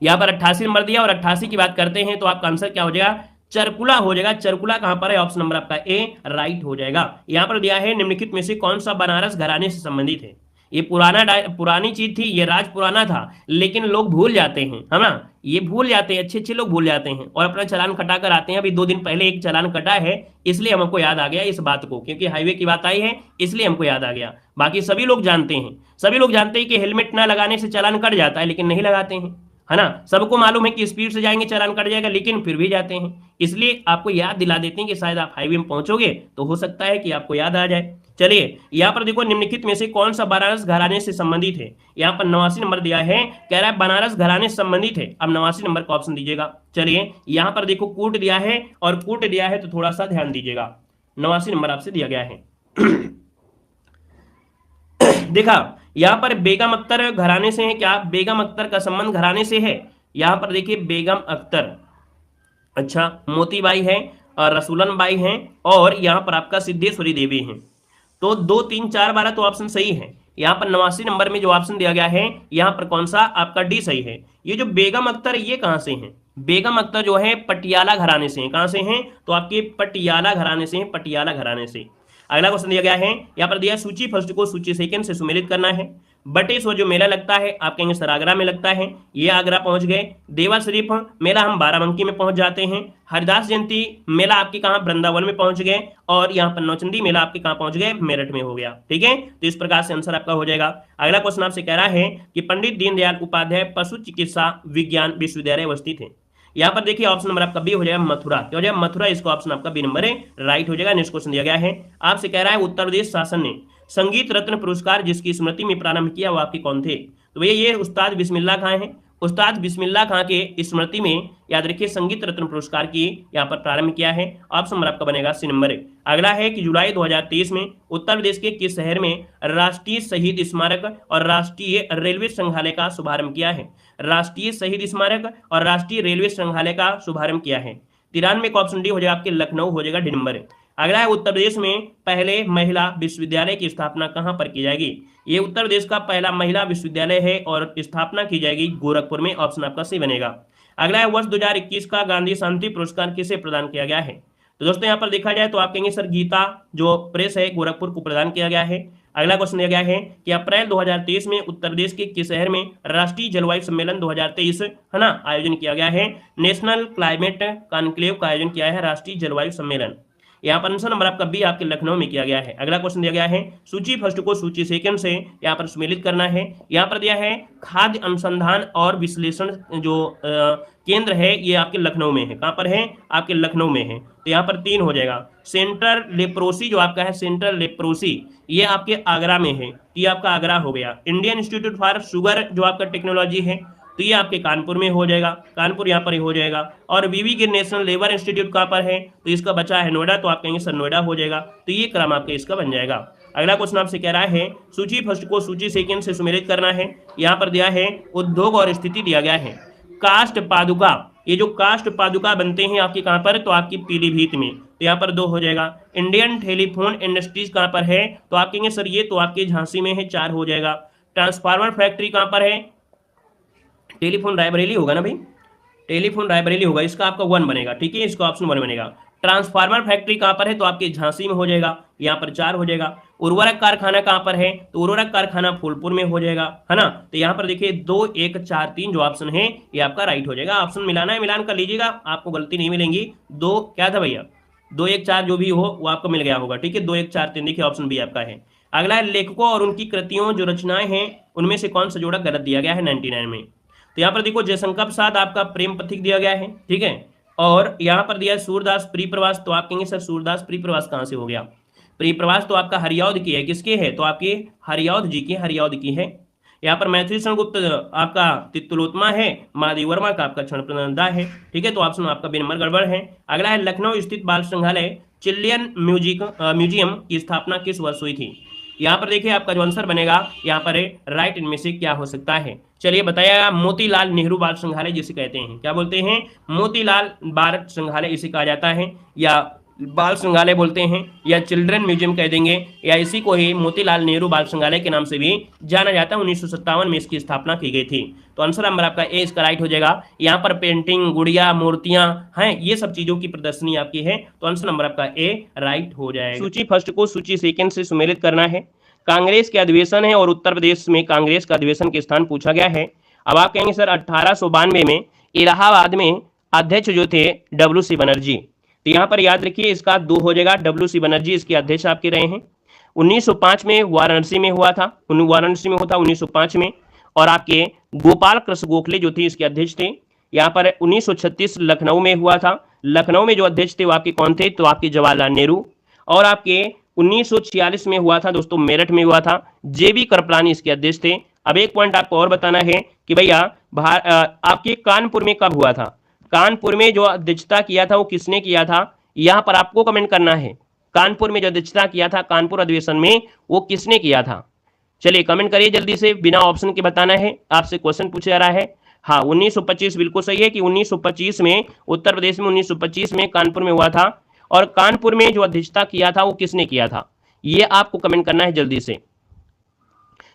यहां पर 88 नंबर दिया और 88 की बात करते हैं तो आपका आंसर क्या हो जाएगा? चरकुला हो जाएगा। चरकुला कहां पर है? ऑप्शन नंबर आपका ए, राइट हो जाएगा। यहां पर दिया है निम्नलिखित में से कौन सा बनारस घराने से संबंधित है? ये पुरानी चीज थी, ये राज पुराना था, लेकिन लोग भूल जाते हैं, है ना, ये भूल जाते हैं, अच्छे अच्छे लोग भूल जाते हैं और अपना चालान कटा कर आते हैं। अभी 2 दिन पहले एक चालान कटा है, इसलिए हमको याद आ गया इस बात को, क्योंकि हाईवे की बात आई है इसलिए हमको याद आ गया। बाकी सभी लोग जानते हैं, सभी लोग जानते हैं कि हेलमेट ना लगाने से चालान कट जाता है, लेकिन नहीं लगाते हैं, है ना। सबको मालूम है कि स्पीड से जाएंगे चालान कट जाएगा, लेकिन फिर भी जाते हैं। इसलिए आपको याद दिला देते हैं कि शायद आप हाईवे में पहुंचोगे तो हो सकता है कि आपको याद आ जाए। चलिए यहां पर देखो निम्नलिखित में से कौन सा बनारस घराने से संबंधित है? यहां पर 89 नंबर दिया है, कह रहा है बनारस घराने से संबंधित है। अब 89 नंबर का ऑप्शन दीजिएगा। चलिए यहां पर देखो कूट दिया है, और कूट दिया है तो थोड़ा सा ध्यान दीजिएगा। 89 नंबर आपसे दिया गया है। देखा यहां पर बेगम अख्तर घराने से है क्या? बेगम अख्तर का संबंध घराने से है। यहां पर देखिए बेगम अख्तर, अच्छा मोतीबाई है और रसूलन बाई हैं, और यहां पर आपका सिद्धेश्वरी देवी हैं। तो 2, 3, 4, 12 तो ऑप्शन सही है। यहां पर 89 नंबर में जो ऑप्शन दिया गया है यहां पर कौन सा? आपका डी सही है। ये जो बेगम अख्तर ये कहां से हैं? बेगम अख्तर जो है पटियाला घराने से हैं। कहां से हैं? तो आपके पटियाला घराने से हैं, पटियाला घराने से। अगला क्वेश्चन दिया गया है, यहाँ पर दिया सूची फर्स्ट को सूची सेकंड से सुमेलित करना है। बटेश्वर जो मेला लगता है आप कहेंगे सर आगरा में लगता है, ये आगरा पहुंच गए। देवा शरीफ मेला हम बाराबंकी में पहुंच जाते हैं। हरिदास जयंती मेला आपके कहाँ? वृंदावन में पहुंच गए। और यहाँ पर नौचंदी मेला आपके कहाँ पहुंच गए? मेरठ में हो गया। ठीक है, तो इस प्रकार से आंसर आपका हो जाएगा। अगला क्वेश्चन आपसे कह रहा है कि पंडित दीनदयाल उपाध्याय पशु चिकित्सा विज्ञान विश्वविद्यालय अवस्थित है। यहाँ पर देखिए ऑप्शन नंबर आपका बी हो जाएगा मथुरा। क्या हो जाएगा? मथुरा। इसको ऑप्शन आपका बी नंबर है, राइट हो जाएगा। नेक्स्ट क्वेश्चन दिया गया है, आपसे कह रहा है उत्तर प्रदेश शासन ने संगीत रत्न पुरस्कार जिसकी स्मृति में प्रारंभ किया वो आपके कौन थे? तो भैया ये उस्ताद बिस्मिल्लाह खां हैं। उस्ताद बिस्मिल्लाह खां के स्मृति में याद रखिए संगीत रत्न पुरस्कार की यहाँ पर प्रारंभ किया है। ऑप्शन नंबर आपका बनेगा सी नंबर। अगला है कि जुलाई 2023 में उत्तर प्रदेश के किस शहर में राष्ट्रीय शहीद स्मारक और राष्ट्रीय रेलवे संग्रहालय का शुभारंभ किया है? राष्ट्रीय शहीद स्मारक और राष्ट्रीय रेलवे संग्रहालय का शुभारंभ किया है। 93 का ऑप्शन डी हो जाएगा आपके लखनऊ हो जाएगा डी नंबर। अगला है उत्तर प्रदेश में पहले महिला विश्वविद्यालय की स्थापना कहां पर की जाएगी। ये उत्तर प्रदेश का पहला महिला विश्वविद्यालय है और स्थापना की जाएगी गोरखपुर में, ऑप्शन आपका सी बनेगा। अगला है वर्ष 2021 का गांधी शांति पुरस्कार किसे प्रदान किया गया है। तो दोस्तों यहाँ पर देखा जाए तो आप कहेंगे सर गीता जो प्रेस है गोरखपुर को प्रदान किया गया है। अगला क्वेश्चन दिया गया है कि अप्रैल 2023 में उत्तर प्रदेश के किस शहर में राष्ट्रीय जलवायु सम्मेलन 2023 है ना आयोजन किया गया है। नेशनल क्लाइमेट कॉन्क्लेव का आयोजन किया है राष्ट्रीय जलवायु सम्मेलन। यहाँ पर आंसर नंबर आपका बी आपके लखनऊ में किया गया है। अगला क्वेश्चन दिया गया है सूची फर्स्ट को सूची सेकंड से यहाँ पर सम्मिलित करना है। यहाँ पर दिया है खाद्य अनुसंधान और विश्लेषण जो केंद्र है ये आपके लखनऊ में है। कहाँ पर है आपके लखनऊ में है, तो यहाँ पर 3 हो जाएगा। सेंट्रल लेप्रोसी जो आपका है सेंट्रल लेप्रोसी ये आपके आगरा में है, ये आपका आगरा हो गया। इंडियन इंस्टीट्यूट फॉर शुगर जो आपका टेक्नोलॉजी है तो ये आपके कानपुर में हो जाएगा, कानपुर यहाँ पर ही हो जाएगा। और वीवी गिर नेशनल लेबर इंस्टीट्यूट कहाँ पर है, तो इसका बचा है नोएडा, तो आप कहेंगे सर नोएडा हो जाएगा, तो ये क्रम आपका इसका बन जाएगा। अगला क्वेश्चन आपसे कह रहा है सूची फर्स्ट को सूची सेकंड से सम्मिलित करना है। यहाँ पर दिया है उद्योग और स्थिति दिया गया है। काष्ठ पादुका, ये जो काष्ठ पादुका बनते हैं आपके कहाँ पर, तो आपकी पीलीभीत में, तो यहाँ पर 2 हो जाएगा। इंडियन टेलीफोन इंडस्ट्रीज कहाँ पर है, तो आप कहेंगे सर ये तो आपके झांसी में है, 4 हो जाएगा। ट्रांसफार्मर फैक्ट्री कहाँ पर है, टेलीफोन रायबरेली होगा ना भाई, टेलीफोन रायबरेली होगा, इसका आपका 1 बनेगा, ठीक है, इसका ऑप्शन 1 बनेगा। ट्रांसफार्मर फैक्ट्री कहाँ पर है, तो आपके झांसी में हो जाएगा, यहाँ पर 4 हो जाएगा। उर्वरक कारखाना कहाँ पर है, तो उर्वरक कारखाना फूलपुर में हो जाएगा, है ना। तो यहाँ पर देखिए 2 1 4 3 जो ऑप्शन है ये आपका राइट हो जाएगा। ऑप्शन मिलाना है, मिलान कर लीजिएगा, आपको गलती नहीं मिलेंगी। 2 क्या था भैया, 2 1 4 जो भी हो वो आपको मिल गया होगा, ठीक है। 2 1 4 3 देखिए ऑप्शन बी आपका है। अगला है लेखकों और उनकी कृतियों जो रचनाएं हैं उनमें से कौन सा जोड़ा गलत दिया गया है 99 में। तो यहाँ पर देखो जयशंकर प्रसाद आपका प्रेम पथिक दिया गया है, ठीक है। और यहाँ पर दिया है सूरदास प्रिय प्रवास, तो आप कहेंगे सर सूरदास प्रिय प्रवास कहाँ से हो गया। प्रिय प्रवास तो आपका हरियौध की है, किसके है, तो आपके हरियौध जी की, हरियौध की है। यहाँ पर मैथिली क्षण गुप्त आपका तितुलोत्मा है, महादेव वर्मा का आपका क्षण प्रनंदा है, ठीक है। तो ऑप्शन आपका बी नंबर गड़बड़ है। अगला है लखनऊ स्थित बाल संग्रहालय चिल्ड्रन म्यूजियम की स्थापना किस वर्ष हुई थी। यहाँ पर देखिए आपका जो आंसर बनेगा यहाँ पर राइट इनमें से क्या हो सकता है, चलिए बताइएगा। मोतीलाल नेहरू बाल संग्रहालय जिसे कहते हैं, क्या बोलते हैं, मोतीलाल बाल संग्रहालय इसे कहा जाता है, या बाल संग्रहालय बोलते हैं, या चिल्ड्रन म्यूजियम कह देंगे, या इसी को ही मोतीलाल नेहरू बाल संग्रहालय के नाम से भी जाना जाता है। 1957 में इसकी स्थापना की गई थी। तो आंसर नंबर आपका ए इसका राइट हो जाएगा। यहाँ पर पेंटिंग, गुड़िया, मूर्तियां हैं, ये सब चीजों की प्रदर्शनी आपकी है, तो आंसर नंबर आपका ए राइट हो जाएगा। सूची फर्स्ट को सूची सेकंड से सम्मिलित करना है। कांग्रेस के अधिवेशन है और उत्तर प्रदेश में कांग्रेस का अधिवेशन के स्थान पूछा गया है। अब आप कहेंगे सर 1892 में इलाहाबाद में अध्यक्ष जो थे WC बनर्जी, तो यहाँ पर याद रखिए इसका 2 हो जाएगा। WC बनर्जी इसके अध्यक्ष आपके रहे हैं। 1905 में वाराणसी में हुआ था, वाराणसी में होता 1905 में, और आपके गोपाल कृष्ण गोखले जो थे इसके अध्यक्ष थे। यहाँ पर 1936 लखनऊ में हुआ था, लखनऊ में जो अध्यक्ष थे वो आपके कौन थे, तो आपके जवाहरलाल नेहरू। और आपके 1946 में हुआ था दोस्तों, मेरठ में हुआ था, JB कृपलानी इसके अध्यक्ष थे। अब एक पॉइंट आपको और बताना है कि भैया आपके कानपुर में कब हुआ था, कानपुर में जो अध्यक्षता किया था वो किसने किया था, यहां पर आपको कमेंट करना है। कानपुर में जो अध्यक्षता किया था कानपुर अधिवेशन में वो किसने किया था, चलिए कमेंट करिए जल्दी से, बिना ऑप्शन के बताना है। आपसे क्वेश्चन पूछा जा रहा है, हाँ 1925 बिल्कुल सही है कि 1925 में उत्तर प्रदेश में 1925 में कानपुर में हुआ था। और कानपुर में जो अध्यक्षता किया था वो किसने किया था, ये आपको कमेंट करना है जल्दी से।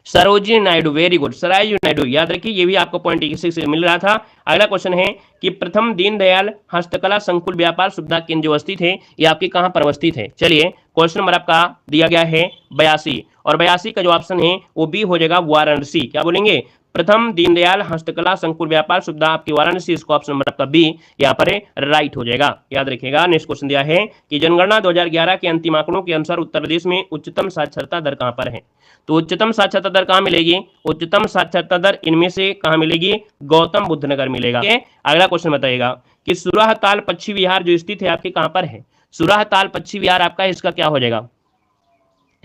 सरोजिनी नायडू, वेरी गुड, सरोजिनी नायडू, याद रखिए ये भी आपको पॉइंट इसी से मिल रहा था। अगला क्वेश्चन है कि प्रथम दीनदयाल हस्तकला संकुल व्यापार सुविधा केंद्र जो स्थित है ये आपके कहां पर अवस्थित है। चलिए क्वेश्चन नंबर आपका दिया गया है 82, और 82 का जो ऑप्शन है वो बी हो जाएगा वाराणसी। क्या बोलेंगे, प्रथम दीनदयाल हस्तकला संकुल व्यापार सुविधा आपकी वाराणसी, इसको ऑप्शन नंबर आपका बी यहाँ पर राइट हो जाएगा, याद रखिएगा। नेक्स्ट क्वेश्चन दिया है कि जनगणना 2011 के अंतिम आंकड़ों के अनुसार उत्तर प्रदेश में उच्चतम साक्षरता दर कहां पर है। तो उच्चतम साक्षरता दर कहां मिलेगी, उच्चतम साक्षरता दर इनमें से कहां मिलेगी, गौतम बुद्ध नगर मिलेगा। अगला क्वेश्चन बताइएगा कि सुराहताल पक्षी विहार जो स्थित है आपके कहां पर है, सुराहताल पक्षी विहार आपका इसका क्या हो जाएगा।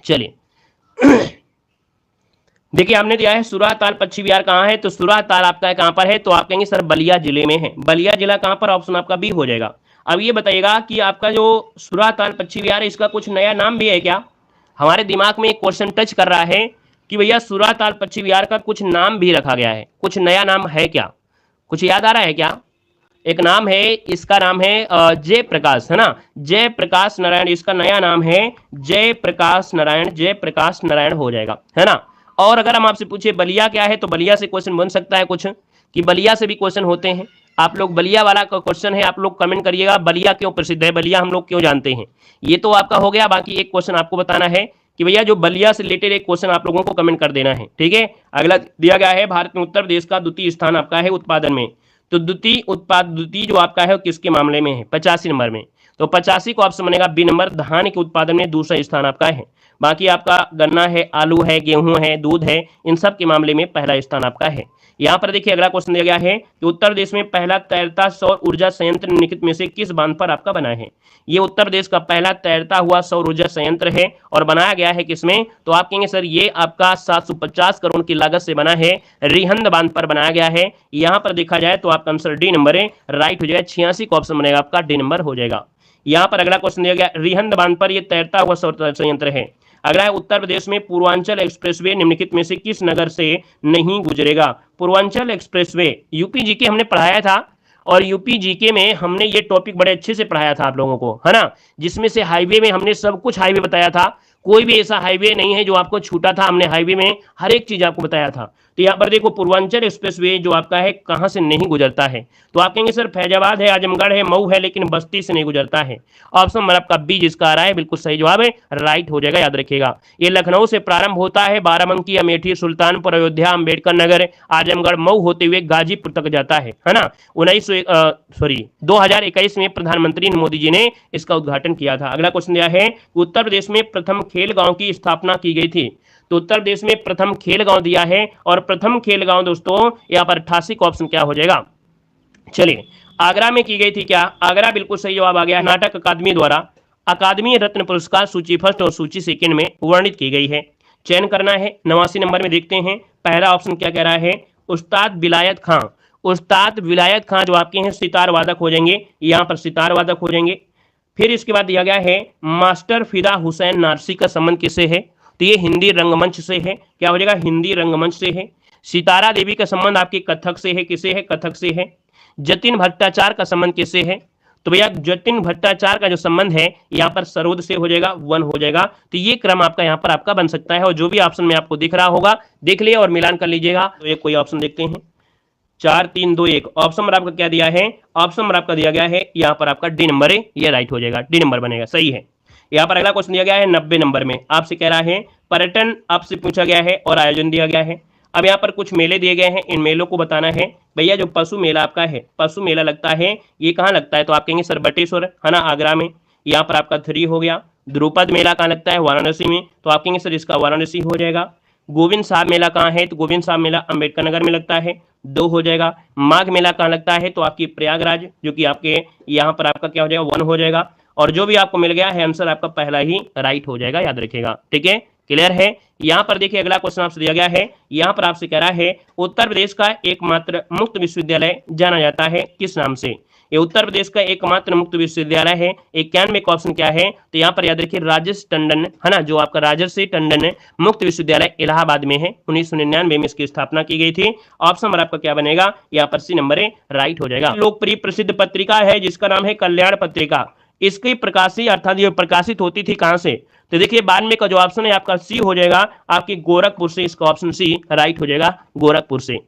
चलिए देखिए हमने दिया है सुराहताल पक्षी विहार कहाँ है, तो सुराहताल आपका कहाँ पर है, तो आप कहेंगे सर बलिया जिले में है। बलिया जिला कहाँ पर, ऑप्शन आपका बी हो जाएगा। अब ये बताइएगा कि आपका जो सुराहताल पक्षी विहार है इसका कुछ नया नाम भी है क्या। हमारे दिमाग में एक क्वेश्चन टच कर रहा है कि भैया सुराहताल पक्षी विहार का कुछ नाम भी रखा गया है, कुछ नया नाम है क्या, कुछ याद आ रहा है क्या। एक नाम है, इसका नाम है जयप्रकाश, है ना, जयप्रकाश नारायण, इसका नया नाम है जयप्रकाश नारायण, जयप्रकाश नारायण हो जाएगा, है ना। और अगर हम आपसे पूछे बलिया क्या है, तो बलिया से क्वेश्चन बन सकता है कुछ, कि बलिया से भी क्वेश्चन होते हैं। आप लोग बलिया वाला का क्वेश्चन है, आप लोग कमेंट करिएगा, बलिया क्यों प्रसिद्ध है, बलिया हम लोग क्यों जानते हैं। ये तो आपका हो गया। बाकी एक क्वेश्चन आपको बताना है कि भैया जो बलिया से रिलेटेड एक क्वेश्चन आप लोगों को कमेंट कर देना है, ठीक है। अगला दिया गया है, भारत में उत्तर प्रदेश का द्वितीय स्थान आपका है उत्पादन में। तो द्वितीय जो आपका है किसके मामले में है, 85 नंबर में। तो 85 को ऑप्शन बनेगा बी नंबर, धान के उत्पादन में दूसरा स्थान आपका है। बाकी आपका गन्ना है, आलू है, गेहूं है, दूध है, इन सब के मामले में पहला स्थान आपका है। यहाँ पर देखिए अगला क्वेश्चन दिया गया है कि उत्तर प्रदेश में पहला तैरता सौर ऊर्जा संयंत्र निम्नलिखित में से किस बांध पर आपका बना है। ये उत्तर प्रदेश का पहला तैरता हुआ सौर ऊर्जा संयंत्र है और बनाया गया है किसमें, तो आप कहेंगे सर ये आपका 750 करोड़ की लागत से बना है, रिहंद बांध पर बनाया गया है। यहाँ पर देखा जाए तो आपका आंसर डी नंबर है, राइट हो जाएगा। 86 का ऑप्शन बनेगा आपका डी नंबर हो जाएगा। यहाँ पर अगला क्वेश्चन दिया गया, रिहंद बांध पर यह तैरता हुआ सौर संयंत्र है। अगला है, उत्तर प्रदेश में पूर्वांचल एक्सप्रेसवे निम्नलिखित में से किस नगर से नहीं गुजरेगा। पूर्वांचल एक्सप्रेसवे यूपी जीके हमने पढ़ाया था, और यूपी जीके में हमने ये टॉपिक बड़े अच्छे से पढ़ाया था आप लोगों को, है ना, जिसमें से हाईवे में हमने सब कुछ हाईवे बताया था। कोई भी ऐसा हाईवे नहीं है जो आपको छूटा था, हमने हाईवे में हर एक चीज आपको बताया था। तो यहाँ पर देखो पूर्वांचल एक्सप्रेसवे जो आपका है कहाँ से नहीं गुजरता है, तो आप कहेंगे सर फैजाबाद है, आजमगढ़ है, मऊ है, लेकिन बस्ती से नहीं गुजरता है। ऑप्शन नंबर आपका बी जिसका आ रहा है बिल्कुल सही जवाब है, राइट हो जाएगा, याद रखिएगा। ये लखनऊ से प्रारंभ होता है, बाराबंकी, अमेठी, सुल्तानपुर, अयोध्या, अम्बेडकर नगर, आजमगढ़, मऊ होते हुए गाजीपुर तक जाता है ना। 2021 में प्रधानमंत्री मोदी जी ने इसका उद्घाटन किया था। अगला क्वेश्चन दिया है, उत्तर प्रदेश में प्रथम खेल गांव की स्थापना की गई थी। तो उत्तर प्रदेश में प्रथम खेल गांव दिया है, और प्रथम खेल गांव दोस्तों यहाँ पर 88 का ऑप्शन क्या हो जाएगा। चलिए, आगरा में की गई थी क्या, आगरा बिल्कुल सही जवाब आ गया। नाटक अकादमी द्वारा अकादमी रत्न पुरस्कार सूची फर्स्ट और सूची सेकंड में वर्णित की गई है। चयन करना है। 89 नंबर में देखते हैं पहला ऑप्शन क्या कह रहा है, उस्ताद विलायत खां। उस्ताद विलायत खां जो आपके हैं सितार वादक हो जाएंगे, यहाँ पर सितार वादक हो जाएंगे। फिर इसके बाद दिया गया है मास्टर फिदा हुसैन नारसी का संबंध किससे है, तो ये हिंदी रंगमंच से है। क्या हो जाएगा, हिंदी रंगमंच से है। सितारा देवी का संबंध आपके कथक से है, किसे है, कथक से है। जतिन भट्टाचार्य का संबंध किससे है, तो भैया जतिन भट्टाचार्य का जो संबंध है यहाँ पर सरोद से हो जाएगा, 1 हो जाएगा। तो ये क्रम आपका यहाँ पर आपका बन सकता है, और जो भी ऑप्शन में आपको दिख रहा होगा देख लिया और मिलान कर लीजिएगा। तो ये कोई ऑप्शन देखते हैं, 4 3 2 1। ऑप्शन नंबर आपका क्या दिया है, ऑप्शन नंबर आपका दिया गया है यहाँ पर आपका डी नंबर है, ये राइट हो जाएगा, डी नंबर बनेगा, सही है। यहाँ पर अगला क्वेश्चन दिया गया है 90 नंबर में, आपसे कह रहा है पर्यटन आपसे पूछा गया है और आयोजन दिया गया है। अब यहाँ पर कुछ मेले दिए गए हैं, इन मेलों को बताना है। भैया जो पशु मेला आपका है, पशु मेला लगता है, ये कहाँ लगता है, तो आप कहेंगे सर बटेश्वर, है ना, आगरा में। यहाँ पर आपका 3 हो गया। द्रुपद मेला कहाँ लगता है, वाराणसी में, तो आप कहेंगे सर इसका वाराणसी हो जाएगा। गोविंद साहब मेला कहाँ है, तो गोविंद साहब मेला अम्बेडकर नगर में लगता है, 2 हो जाएगा। माघ मेला कहाँ लगता है, तो आपकी प्रयागराज, जो कि आपके यहाँ पर आपका क्या हो जाएगा, 1 हो जाएगा। और जो भी आपको मिल गया है आंसर आपका पहला ही राइट हो जाएगा, याद रखिएगा, ठीक है, क्लियर है। यहाँ पर देखिए अगला क्वेश्चन आपसे दिया गया है, यहाँ पर आपसे कह रहा है उत्तर प्रदेश का एकमात्र मुक्त विश्वविद्यालय जाना जाता है किस नाम से। ये उत्तर प्रदेश का एकमात्र मुक्त विश्वविद्यालय है। 91 का ऑप्शन क्या है, तो यहाँ पर याद रखिए राजेश टंडन, है ना, जो आपका राजर्षि टंडन मुक्त विश्वविद्यालय इलाहाबाद में है, 1999 में इसकी स्थापना की गई थी। ऑप्शन नंबर आपका क्या बनेगा, यहाँ पर सी नंबर है, राइट हो जाएगा। लोकप्रिय प्रसिद्ध पत्रिका है जिसका नाम है कल्याण पत्रिका। इसकी प्रकाशी अर्थात ये प्रकाशित होती थी कहां से, तो देखिए बाद में का जो ऑप्शन है आपका सी हो जाएगा, आपके गोरखपुर से, इसका ऑप्शन सी राइट हो जाएगा, गोरखपुर से।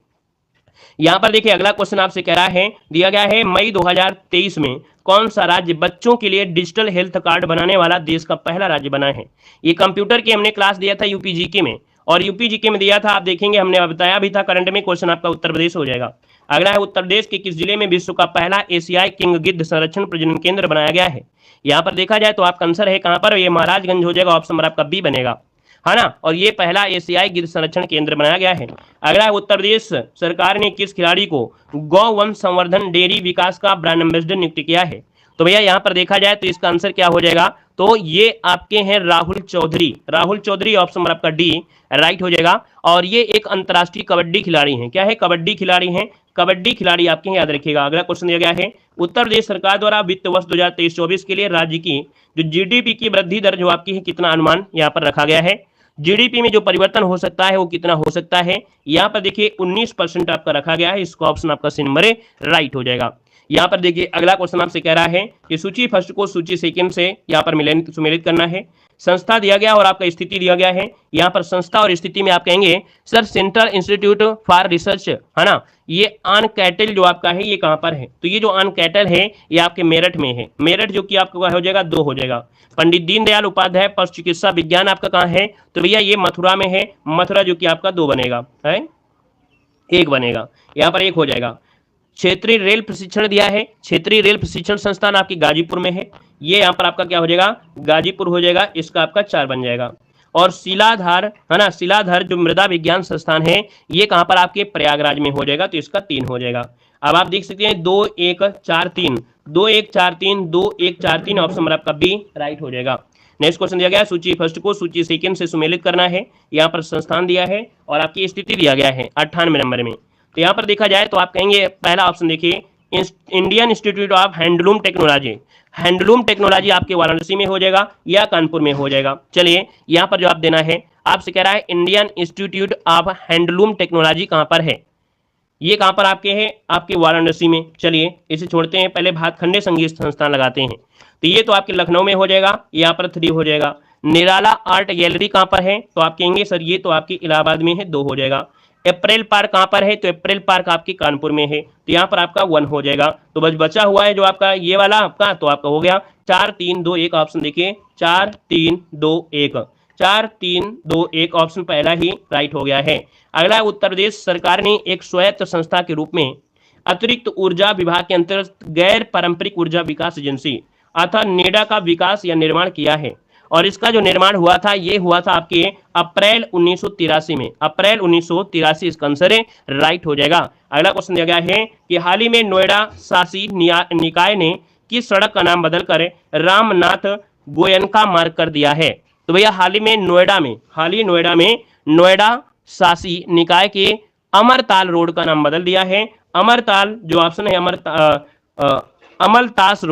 यहां पर देखिए अगला क्वेश्चन आपसे कह रहा है, दिया गया है मई 2023 में कौन सा राज्य बच्चों के लिए डिजिटल हेल्थ कार्ड बनाने वाला देश का पहला राज्य बना है। ये कंप्यूटर की हमने क्लास दिया था यूपी जीके में, और यूपी जीके में दिया था, आप देखेंगे हमने बताया भी था, करंट में क्वेश्चन आपका उत्तर प्रदेश हो जाएगा। अगला है उत्तर प्रदेश के किस जिले में विश्व का पहला एशियाई किंग गिद्ध संरक्षण प्रजनन केंद्र बनाया गया है। यहाँ पर देखा जाए तो आपका आंसर है कहां पर, ये महाराजगंज हो जाएगा, ऑप्शन नंबर आपका बी बनेगा, है ना। और ये पहला एशियाई गिद्ध संरक्षण केंद्र बनाया गया है। अगला है उत्तर प्रदेश सरकार ने किस खिलाड़ी को गौवंश संवर्धन डेयरी विकास का ब्रांड एम्बेसडर नियुक्त किया है। तो भैया यहाँ पर देखा जाए तो इसका आंसर क्या हो जाएगा, तो ये आपके हैं राहुल चौधरी, राहुल चौधरी, ऑप्शन नंबर आपका डी राइट हो जाएगा। और ये एक अंतर्राष्ट्रीय कबड्डी खिलाड़ी हैं, क्या है, कबड्डी खिलाड़ी हैं, कबड्डी खिलाड़ी आपके याद रखिएगा। अगला क्वेश्चन दिया गया है, उत्तर प्रदेश सरकार द्वारा वित्त वर्ष 2023-24 के लिए राज्य की जो जीडीपी की वृद्धि दर जो आपकी है कितना अनुमान यहाँ पर रखा गया है। जीडीपी में जो परिवर्तन हो सकता है वो कितना हो सकता है, यहाँ पर देखिए 19% आपका रखा गया है, इसका ऑप्शन आपका सी नंबर राइट हो जाएगा। यहाँ पर देखिए अगला क्वेश्चन आपसे कह रहा है कि सूची फर्स्ट को सूची सेकंड से यहाँ पर सुमेलित करना है। संस्था दिया गया और आपका स्थिति दिया गया है। यहाँ पर संस्था और स्थिति में आप कहेंगे sir central institute for research, है ना, ये आन कैटल जो आपका है ये कहाँ पर है, तो ये जो आन कैटल है ये आपके मेरठ में है। मेरठ जो कि आपका हो जाएगा 2 हो जाएगा। पंडित दीनदयाल उपाध्याय पशु चिकित्सा विज्ञान आपका कहाँ है, तो भैया ये मथुरा में है। मथुरा जो कि आपका 2 बनेगा, है 1 बनेगा, यहाँ पर 1 हो जाएगा। क्षेत्रीय रेल प्रशिक्षण दिया है, क्षेत्रीय रेल प्रशिक्षण संस्थान आपकी गाजीपुर में है, ये यहाँ पर आपका क्या हो जाएगा, गाजीपुर हो जाएगा, इसका आपका 4 बन जाएगा। और शिलाधार, है ना, शिलाधार जो मृदा विज्ञान संस्थान है ये कहाँ पर आपके प्रयागराज में हो जाएगा, तो इसका 3 हो जाएगा। अब आप देख सकते हैं 2 1 4 3 2 1 4 3 2 1 4 3 ऑप्शन नंबर आपका बी राइट हो जाएगा। नेक्स्ट क्वेश्चन दिया गया सूची फर्स्ट को सूची सेकंड से सुमेलित करना है। यहाँ पर संस्थान दिया है और आपकी स्थिति दिया गया है 98 नंबर में। तो यहाँ पर देखा जाए तो आप कहेंगे पहला ऑप्शन देखिए Indian institute of handloom technology. Handloom technology आपके वाराणसी में हो जाएगा या कानपुर में हो जाएगा। चलिए यहाँ पर जो आप देना है आपसे कह रहा है Indian institute of handloom technology कहाँ पर है, ये कहाँ पर आपके है, आपके वाराणसी में। चलिए इसे छोड़ते हैं, पहले भातखंडे संगीत संस्थान लगाते हैं। तो ये तो आपके लखनऊ में हो जाएगा, यहाँ पर 3 हो जाएगा। निराला आर्ट गैलरी कहाँ पर है, तो आप कहेंगे सर ये तो आपकी इलाहाबाद में है, 2 हो जाएगा। अप्रैल पार्क कहाँ पर है, तो अप्रैल पार्क आपकी कानपुर में है, तो यहाँ पर आपका 1 हो जाएगा। तो बस बचा हुआ है जो आपका ये वाला आपका, तो आपका हो गया 4 3 2 1 ऑप्शन देखिए 4 3 2 1 4 3 2 1 ऑप्शन पहला ही राइट हो गया है। अगला उत्तर प्रदेश सरकार ने एक स्वायत्त संस्था के रूप में अतिरिक्त ऊर्जा विभाग के अंतर्गत गैर पारंपरिक ऊर्जा विकास एजेंसी अर्थात नेडा का विकास या निर्माण किया है। और इसका जो निर्माण हुआ था ये हुआ था आपके अप्रैल 1983 में, अप्रैल 1983 इसका आंसर राइट हो जाएगा। अगला क्वेश्चन दिया गया है कि हाल ही में नोएडा शासी निकाय ने किस सड़क का नाम बदलकर रामनाथ गोयनका मार्ग कर दिया है, तो भैया हाल ही नोएडा में नोएडा शासी निकाय के अमरताल रोड का नाम बदल दिया है। अमरताल जो ऑप्शन है अमलतास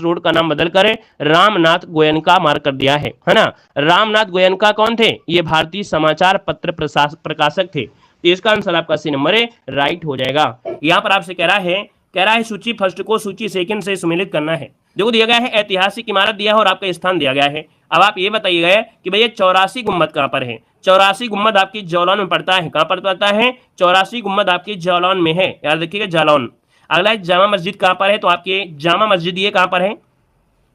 रोड का नाम बदलकर रामनाथ गोयनका मार्ग कर दिया है ना। रामनाथ गोयनका कौन थे, ये भारतीय समाचार पत्र प्रकाशक थे। तो इसका आंसर आपका सी नंबर राइट हो जाएगा। यहाँ पर आपसे कह रहा है सूची फर्स्ट को सूची सेकंड से सुमेलित करना है। देखो दिया गया है ऐतिहासिक इमारत दिया है और आपका स्थान दिया गया है। अब आप ये बताइएगा कि भैया 84 गुम्बद कहाँ पर है। 84 गुम्बद आपकी जालौन में पड़ता है। कहाँ पर पड़ता है, 84 गुम्बद आपकी जालौन में है, याद रखिएगा जालौन। अगला जामा मस्जिद कहाँ पर है, तो आपके जामा मस्जिद ये कहाँ पर है,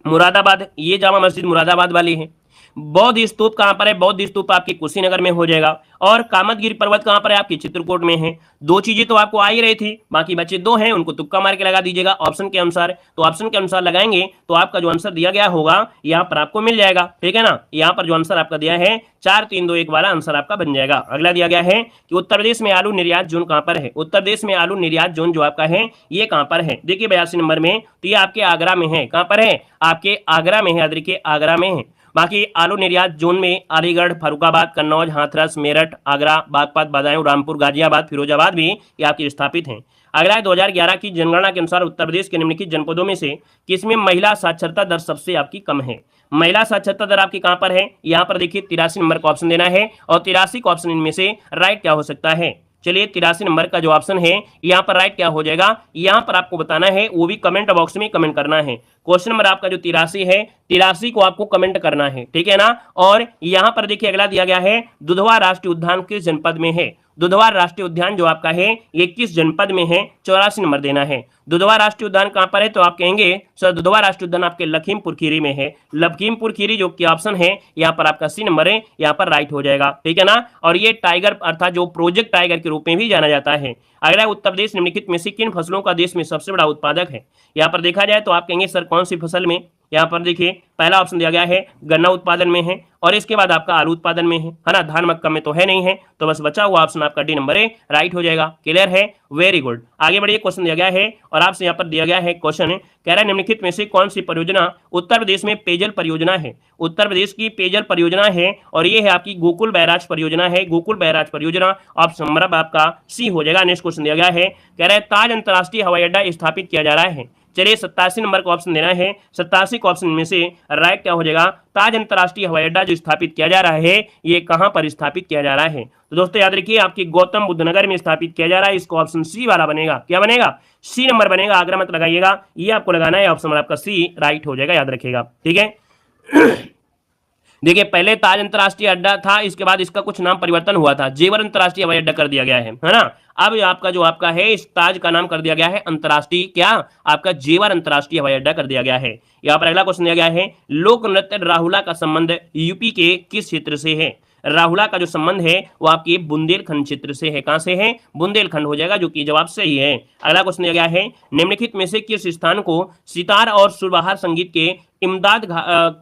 मुरादाबाद, ये जामा मस्जिद मुरादाबाद वाली है। बौद्ध स्तूप कहाँ पर है, बौद्ध स्तूप आपके कुशीनगर में हो जाएगा। और कामतगिरी पर्वत कहाँ पर है, आपकी चित्रकूट में है। 2 चीजें तो आपको आ ही रही थी, बाकी बचे 2 हैं, उनको तुक्का मार के लगा दीजिएगा ऑप्शन के अनुसार। तो ऑप्शन के अनुसार लगाएंगे तो आपका जो आंसर दिया गया होगा यहाँ पर आपको मिल जाएगा, ठीक है ना। यहाँ पर जो आंसर आपका दिया है 4 3 2 1 वाला आंसर आपका बन जाएगा। अगला दिया गया है कि उत्तर प्रदेश में आलू निर्यात जोन कहाँ पर है। उत्तर प्रदेश में आलू निर्यात जोन जो आपका है ये कहाँ पर है, देखिए 82 नंबर में, तो ये आपके आगरा में है। कहाँ पर है, आपके आगरा में है, याद रखिए आगरा में है। बाकी आलू निर्यात जोन में अलीगढ़, फर्रुखाबाद, कन्नौज, हाथरस, मेरठ, आगरा, बागपत, बदायूं, रामपुर, गाजियाबाद, फिरोजाबाद भी ये आपके स्थापित हैं। अगला है 2011 की जनगणना के अनुसार उत्तर प्रदेश के निम्नलिखित जनपदों में से किसमें महिला साक्षरता दर सबसे आपकी कम है। महिला साक्षरता दर आपकी कहां पर है, यहां पर देखिए 83 नंबर का ऑप्शन देना है और 83 का ऑप्शन इनमें से राइट क्या हो सकता है। चलिए 83 नंबर का जो ऑप्शन है यहाँ पर राइट क्या हो जाएगा, यहाँ पर आपको बताना है, वो भी कमेंट बॉक्स में कमेंट करना है। क्वेश्चन नंबर आपका जो 83 है, 83 को आपको कमेंट करना है, ठीक है ना। और यहाँ पर देखिए अगला दिया गया है दुधवा राष्ट्रीय उद्यान किस जनपद में है। दुधवा राष्ट्रीय उद्यान जो आपका है ये किस जनपद में है, 84 नंबर देना है। दुधवा राष्ट्रीय उद्यान कहां पर है, तो आप कहेंगे सर दुधवा राष्ट्रीय उद्यान आपके लखीमपुर खीरी में है। लखीमपुर खीरी जो कि ऑप्शन है यहाँ पर आपका सी नंबर है, यहाँ पर राइट हो जाएगा, ठीक है ना। और ये टाइगर अर्थात जो प्रोजेक्ट टाइगर के रूप में भी जाना जाता है। अगला उत्तर प्रदेश निम्नलिखित में से किन फसलों का देश में सबसे बड़ा उत्पादक है। यहाँ पर देखा जाए तो आप कहेंगे सर कौन सी फसल में, यहाँ पर देखिए पहला ऑप्शन दिया गया है गन्ना उत्पादन में है और इसके बाद आपका आलू उत्पादन में है ना। धान मक्का में तो है नहीं है, तो बस बचा हुआ ऑप्शन आपका डी नंबर है राइट हो जाएगा। क्लियर है, वेरी गुड। आगे बढ़िए, क्वेश्चन दिया गया है और आपसे यहाँ पर दिया गया है क्वेश्चन कह रहा है निम्नलिखित में से कौन सी परियोजना उत्तर प्रदेश में पेयजल परियोजना है। उत्तर प्रदेश की पेयजल परियोजना है और ये है आपकी गोकुल बैराज परियोजना है। गोकुल बैराज परियोजना ऑप्शन नंबर आपका सी हो जाएगा। नेक्स्ट क्वेश्चन दिया गया है कह रहा है ताज अंतरराष्ट्रीय हवाई अड्डा स्थापित किया जा रहा है चलिए 87 नंबर का ऑप्शन देना है। 87 का ऑप्शन में से राइट क्या हो जाएगा, ताज अंतरराष्ट्रीय हवाई अड्डा जो स्थापित किया जा रहा है ये कहां पर स्थापित किया जा रहा है? तो दोस्तों याद रखिए आपकी गौतम बुद्ध नगर में स्थापित किया जा रहा है। इसको ऑप्शन सी वाला बनेगा, क्या बनेगा, सी नंबर बनेगा। आगरा मत लगाइएगा, ये आपको लगाना है, ऑप्शन आपका सी राइट हो जाएगा, याद रखिएगा, ठीक है। देखिए पहले ताज अंतरराष्ट्रीय अड्डा था, इसके बाद इसका कुछ नाम परिवर्तन हुआ था, जेवर अंतरराष्ट्रीय हवाई अड्डा कर दिया गया है ना। अब आपका जो आपका है इस ताज का नाम कर दिया गया है अंतरराष्ट्रीय, क्या आपका जेवर अंतरराष्ट्रीय हवाई अड्डा कर दिया गया है। यहाँ पर अगला क्वेश्चन दिया गया है, लोक नृत्य राहुला का संबंध यूपी के किस क्षेत्र से है? राहुला का जो संबंध है वो आपके बुंदेलखंड क्षेत्र से है। कहां से है? बुंदेलखंड हो जाएगा, जो कि जवाब सही है। अगला क्वेश्चन दिया गया है, निम्नलिखित में से किस स्थान को सितार और सुरबहार संगीत के इमदाद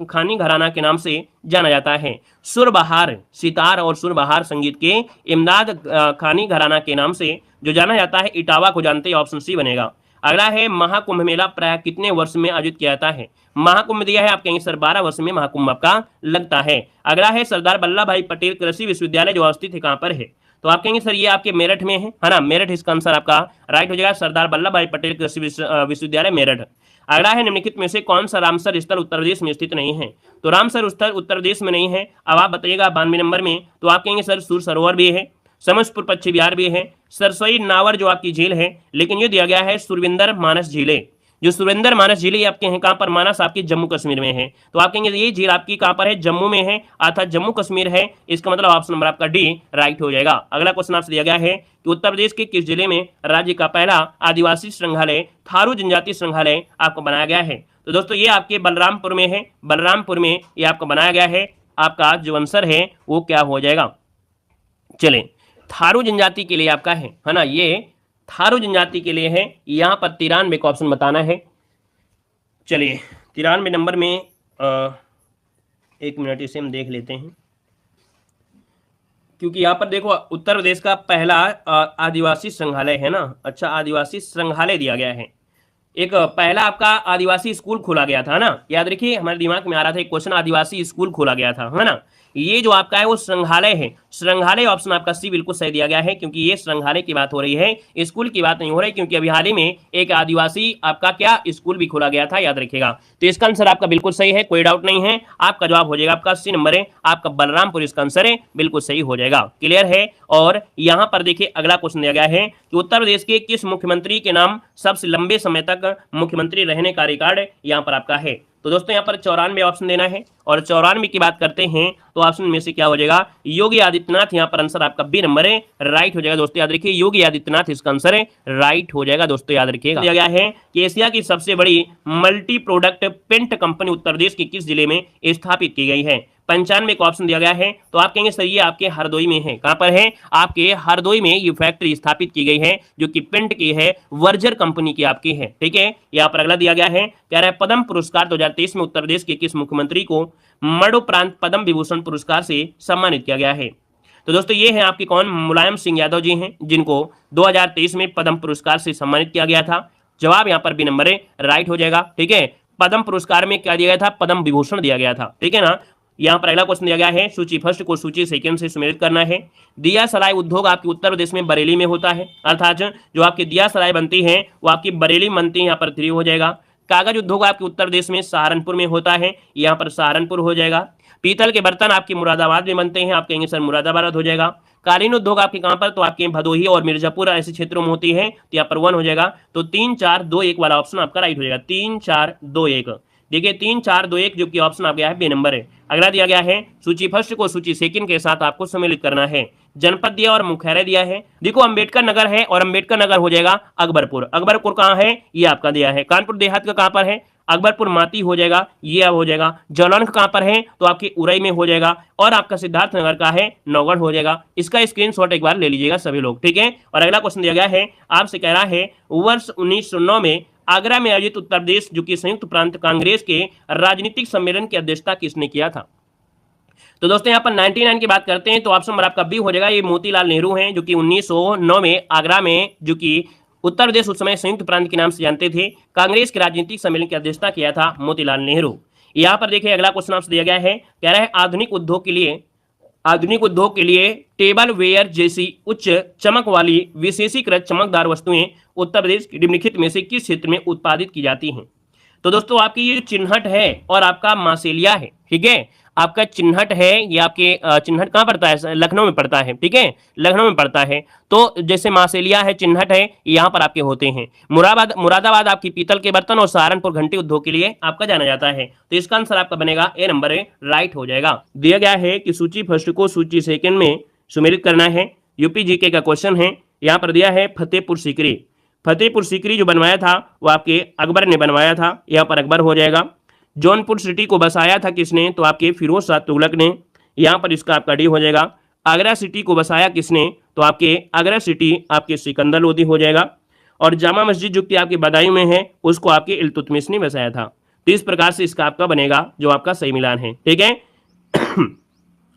खानी घराना के नाम से जाना जाता है? सुरबहार, सितार और सुरबहार संगीत के इमदाद खानी घराना के नाम से जो जाना जाता है इटावा को जानते हैं, ऑप्शन सी बनेगा। अगला है, महाकुंभ मेला प्राय कितने वर्ष में आयोजित किया जाता है? महाकुंभ दिया है, आप कहेंगे सर 12 वर्ष में महाकुंभ आपका लगता है। अगला है, सरदार वल्लभ भाई पटेल कृषि विश्वविद्यालय जो अवस्थित है कहां पर है? तो आप कहेंगे सर ये आपके मेरठ में है ना, मेरठ इसका आंसर आपका राइट हो जाएगा, सरदार वल्लभ भाई पटेल कृषि विश्वविद्यालय मेरठ। अगला है, निम्नलिखित में से कौन सा रामसर स्थल उत्तर प्रदेश में स्थित नहीं है? तो रामसर स्थल उत्तर प्रदेश में नहीं है। अब आप बताइएगा 92 नंबर में, तो आप कहेंगे सर सूर सरोवर भी है, समस्तपुर पश्चिम बिहार भी है, सरसोई नावर जो आपकी झील है, लेकिन ये दिया गया है सुरविंदर मानस झीलें। जो सुरेंद्र मानस झील आपके हैं कहां पर? मानस आपकी जम्मू कश्मीर में है। तो आप कहेंगे ये झील आपकी कहां पर है? जम्मू में है, अर्थात जम्मू कश्मीर है। इसका मतलब ऑप्शन नंबर आपका डी राइट हो जाएगा। अगला क्वेश्चन आपसे दिया गया है कि उत्तर प्रदेश के किस जिले में राज्य का पहला आदिवासी संग्रहालय थारू जनजाति संग्रहालय आपको बनाया गया है? तो दोस्तों ये आपके बलरामपुर में है, बलरामपुर में ये आपको बनाया गया है। आपका जो आंसर है वो क्या हो जाएगा? चले थारू जनजाति के लिए आपका है ना, ये थारू जनजाति के लिए है। यहाँ पर 93 का ऑप्शन बताना है। चलिए 93 नंबर में एक मिनट इसे हम देख लेते हैं, क्योंकि यहाँ पर देखो उत्तर प्रदेश का पहला आदिवासी संग्रहालय है ना। अच्छा, आदिवासी संग्रहालय दिया गया है। एक पहला आपका आदिवासी स्कूल खोला गया था ना, याद रखिए हमारे दिमाग में आ रहा था एक क्वेश्चन, आदिवासी स्कूल खोला गया था है ना। ये जो आपका है वो संग्रहालय है, संग्रहालय ऑप्शन आपका सी बिल्कुल सही दिया गया है, क्योंकि ये संग्रहालय की बात हो रही है, स्कूल की बात नहीं हो रही, क्योंकि अभी हाल ही में एक आदिवासी आपका क्या स्कूल भी खोला गया था, याद रखिएगा। तो इसका आंसर आपका बिल्कुल सही है, कोई डाउट नहीं है। आपका जवाब हो जाएगा आपका सी नंबर है, आपका बलरामपुर इसका आंसर है, बिल्कुल सही हो जाएगा। क्लियर है। और यहाँ पर देखिए अगला क्वेश्चन दिया गया है कि उत्तर प्रदेश के किस मुख्यमंत्री के नाम सबसे लंबे समय तक मुख्यमंत्री रहने का रिकॉर्ड यहाँ पर आपका है? तो दोस्तों यहाँ पर 94 ऑप्शन देना है, और 94 की बात करते हैं तो ऑप्शन में से क्या हो जाएगा? योगी आदित्यनाथ। यहाँ पर आंसर आपका बी नंबर है, राइट हो जाएगा। दोस्तों याद रखिए योगी आदित्यनाथ इसका आंसर है, राइट हो जाएगा। दोस्तों याद रखिएगा दिया गया है कि एशिया की सबसे बड़ी multi product paint company Uttar Pradesh के किस जिले में स्थापित की गई है? 95 का ऑप्शन दिया गया है। तो आप कहेंगे सर ये आपके हरदोई में है। कहां पर है? आपके हरदोई में ये फैक्ट्री स्थापित की गई है, जो कि पेंट की है, वर्जर कंपनी की आपकी है, ठीक है। यहाँ पर अगला दिया गया है, कह रहा है पद्म पुरस्कार 2023 में उत्तर प्रदेश के किस मुख्यमंत्री को मरणोपरांत पद्म विभूषण पुरस्कार से सम्मानित किया गया है? तो दोस्तों ये है आपके कौन? मुलायम सिंह यादव जी हैं, जिनको 2023 में पद्म पुरस्कार से सम्मानित किया गया था। जवाब यहाँ पर बी नंबर है, राइट हो जाएगा, ठीक है। पद्म पुरस्कार में क्या दिया गया था? पद्म विभूषण दिया गया था, ठीक है ना। यहाँ पर अगला क्वेश्चन दिया गया है, सूची फर्स्ट को सूची सेकंड से सुमेलित करना है। दिया सलाई उद्योग आपके उत्तर प्रदेश में बरेली में होता है, अर्थात जो आपकी दिया सलाई बनती है वो आपकी बरेली बनती है, यहाँ पर 3 हो जाएगा। कागज उद्योग आपके उत्तर प्रदेश में सहारनपुर में होता है, यहाँ पर सहारनपुर हो जाएगा। पीतल के बर्तन आपके मुरादाबाद में बनते हैं, आप कहेंगे सर मुरादाबाद हो जाएगा। कालीन उद्योग आपके कहां पर? तो आपके भदोही और मिर्जापुर ऐसे क्षेत्रों में होती है, तो यहाँ पर 1 हो जाएगा। तो 3 4 2 1 वाला ऑप्शन आपका राइट हो जाएगा, 3 4 2 1। देखिए 3 4 2 1 जो कि ऑप्शन आ गया है बी नंबर है। अगला दिया गया है, सूची फर्स्ट को सूची सेकंड के साथ आपको सम्मिलित करना है। जनपद दिया और मुख्यालय दिया है। देखो अंबेडकर नगर है, और अंबेडकर नगर हो जाएगा अकबरपुर। अकबरपुर कहाँ है? ये आपका दिया है। कानपुर देहात का कहाँ पर है? अकबरपुर माती हो जाएगा, ये अब हो जाएगा। जौलंख कहाँ पर है? तो आपकी उरई में हो जाएगा। और आपका सिद्धार्थ नगर का है, नौगढ़ हो जाएगा। इसका स्क्रीनशॉट एक बार ले लीजिएगा सभी लोग, ठीक है। और अगला क्वेश्चन दिया गया है, आपसे कह रहा है वर्ष 1909 में आगरा में आयोजित उत्तर प्रदेश जो कि संयुक्त प्रांत कांग्रेस के राजनीतिक सम्मेलन की अध्यक्षता किसने किया था? तो दोस्तों यहाँ पर 99 की बात करते हैं तो ऑप्शन नंबर आपका बी हो जाएगा। ये मोतीलाल नेहरू हैं, जो कि 1909 में आगरा में, जो कि उत्तर प्रदेश उस समय संयुक्त प्रांत के नाम से जानते थे, कांग्रेस के राजनीतिक सम्मेलन की अध्यक्षता किया था मोतीलाल नेहरू। यहाँ पर देखिए अगला क्वेश्चन आपसे दिया गया है, कह रहा है आधुनिक उद्योग के लिए आधुनिक उद्योग के लिए टेबल वेयर जैसी उच्च चमक वाली विशेषीकृत चमकदार वस्तुएं उत्तर प्रदेश के निम्नलिखित में से किस क्षेत्र में उत्पादित की जाती हैं? तो दोस्तों आपकी ये जो चिन्हट है और आपका मासेलिया है, ठीक है, आपका चिन्हट है, ये आपके चिन्हट कहाँ पड़ता है? लखनऊ में पड़ता है, ठीक है, लखनऊ में पड़ता है। तो जैसे मासेलिया है, चिन्हट है, यहाँ पर आपके होते हैं। मुरादाबाद आपकी पीतल के बर्तन और सहारनपुर घंटी उद्योग के लिए आपका जाना जाता है। तो इसका आंसर आपका बनेगा ए नंबर राइट हो जाएगा। दिया गया है कि सूची फर्स्ट को सूची सेकंड में सुमेलित करना है। यूपी जीके का क्वेश्चन है, यहाँ पर दिया है फतेहपुर सीकरी। फतेहपुर सीकरी जो बनवाया था वो आपके अकबर ने बनवाया था, यहाँ पर अकबर हो जाएगा। जौनपुर सिटी को बसाया था किसने? तो आपके फिरोज शाह तुगलक ने, यहाँ पर इसका आपका डी हो जाएगा। आगरा सिटी को बसाया किसने? तो आपके आगरा सिटी आपके सिकंदर लोदी हो जाएगा। और जामा मस्जिद जो कि आपके बदायूं में है उसको आपके इल्तुतमिश ने बसाया था। तो इस प्रकार से इसका आपका बनेगा जो आपका सही मिलान है, ठीक है।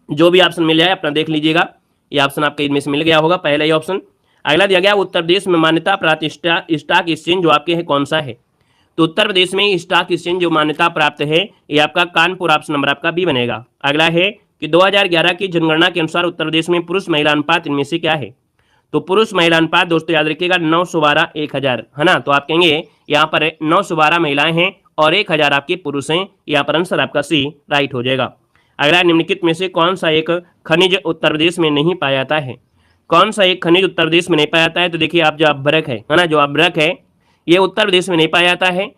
जो भी ऑप्शन मिल जाए अपना देख लीजिएगा, ये ऑप्शन आपका इनमें से मिल गया होगा, पहला ही ऑप्शन। अगला दिया गया उत्तर प्रदेश में मान्यता प्राप्त स्टॉक एक्सचेंज जो आपके है कौन सा है? तो उत्तर प्रदेश में स्टॉक एक्सचेंज जो मान्यता प्राप्त है ये आपका कानपुर, ऑप्शन नंबर आपका बी बनेगा। अगला है कि 2011 की जनगणना के अनुसार उत्तर प्रदेश में पुरुष महिला अनुपात इनमें से क्या है? तो पुरुष महिला अनुपात दोस्तों याद रखिएगा 912:1000 है ना। तो आप कहेंगे यहाँ पर 912 महिलाएं हैं और 1000 आपके पुरुष हैं, यहाँ पर आंसर आपका सी राइट हो जाएगा। अगला निम्नलिखित में से कौन सा एक खनिज उत्तर प्रदेश में नहीं पाया जाता है? कौन सा एक खनिज उत्तर प्रदेश में नहीं पाया जाता है? तो देखिए आप जो अभ्रक है ना, जो अभ्रक है ये उत्तर प्रदेश में नहीं पाया जाता है।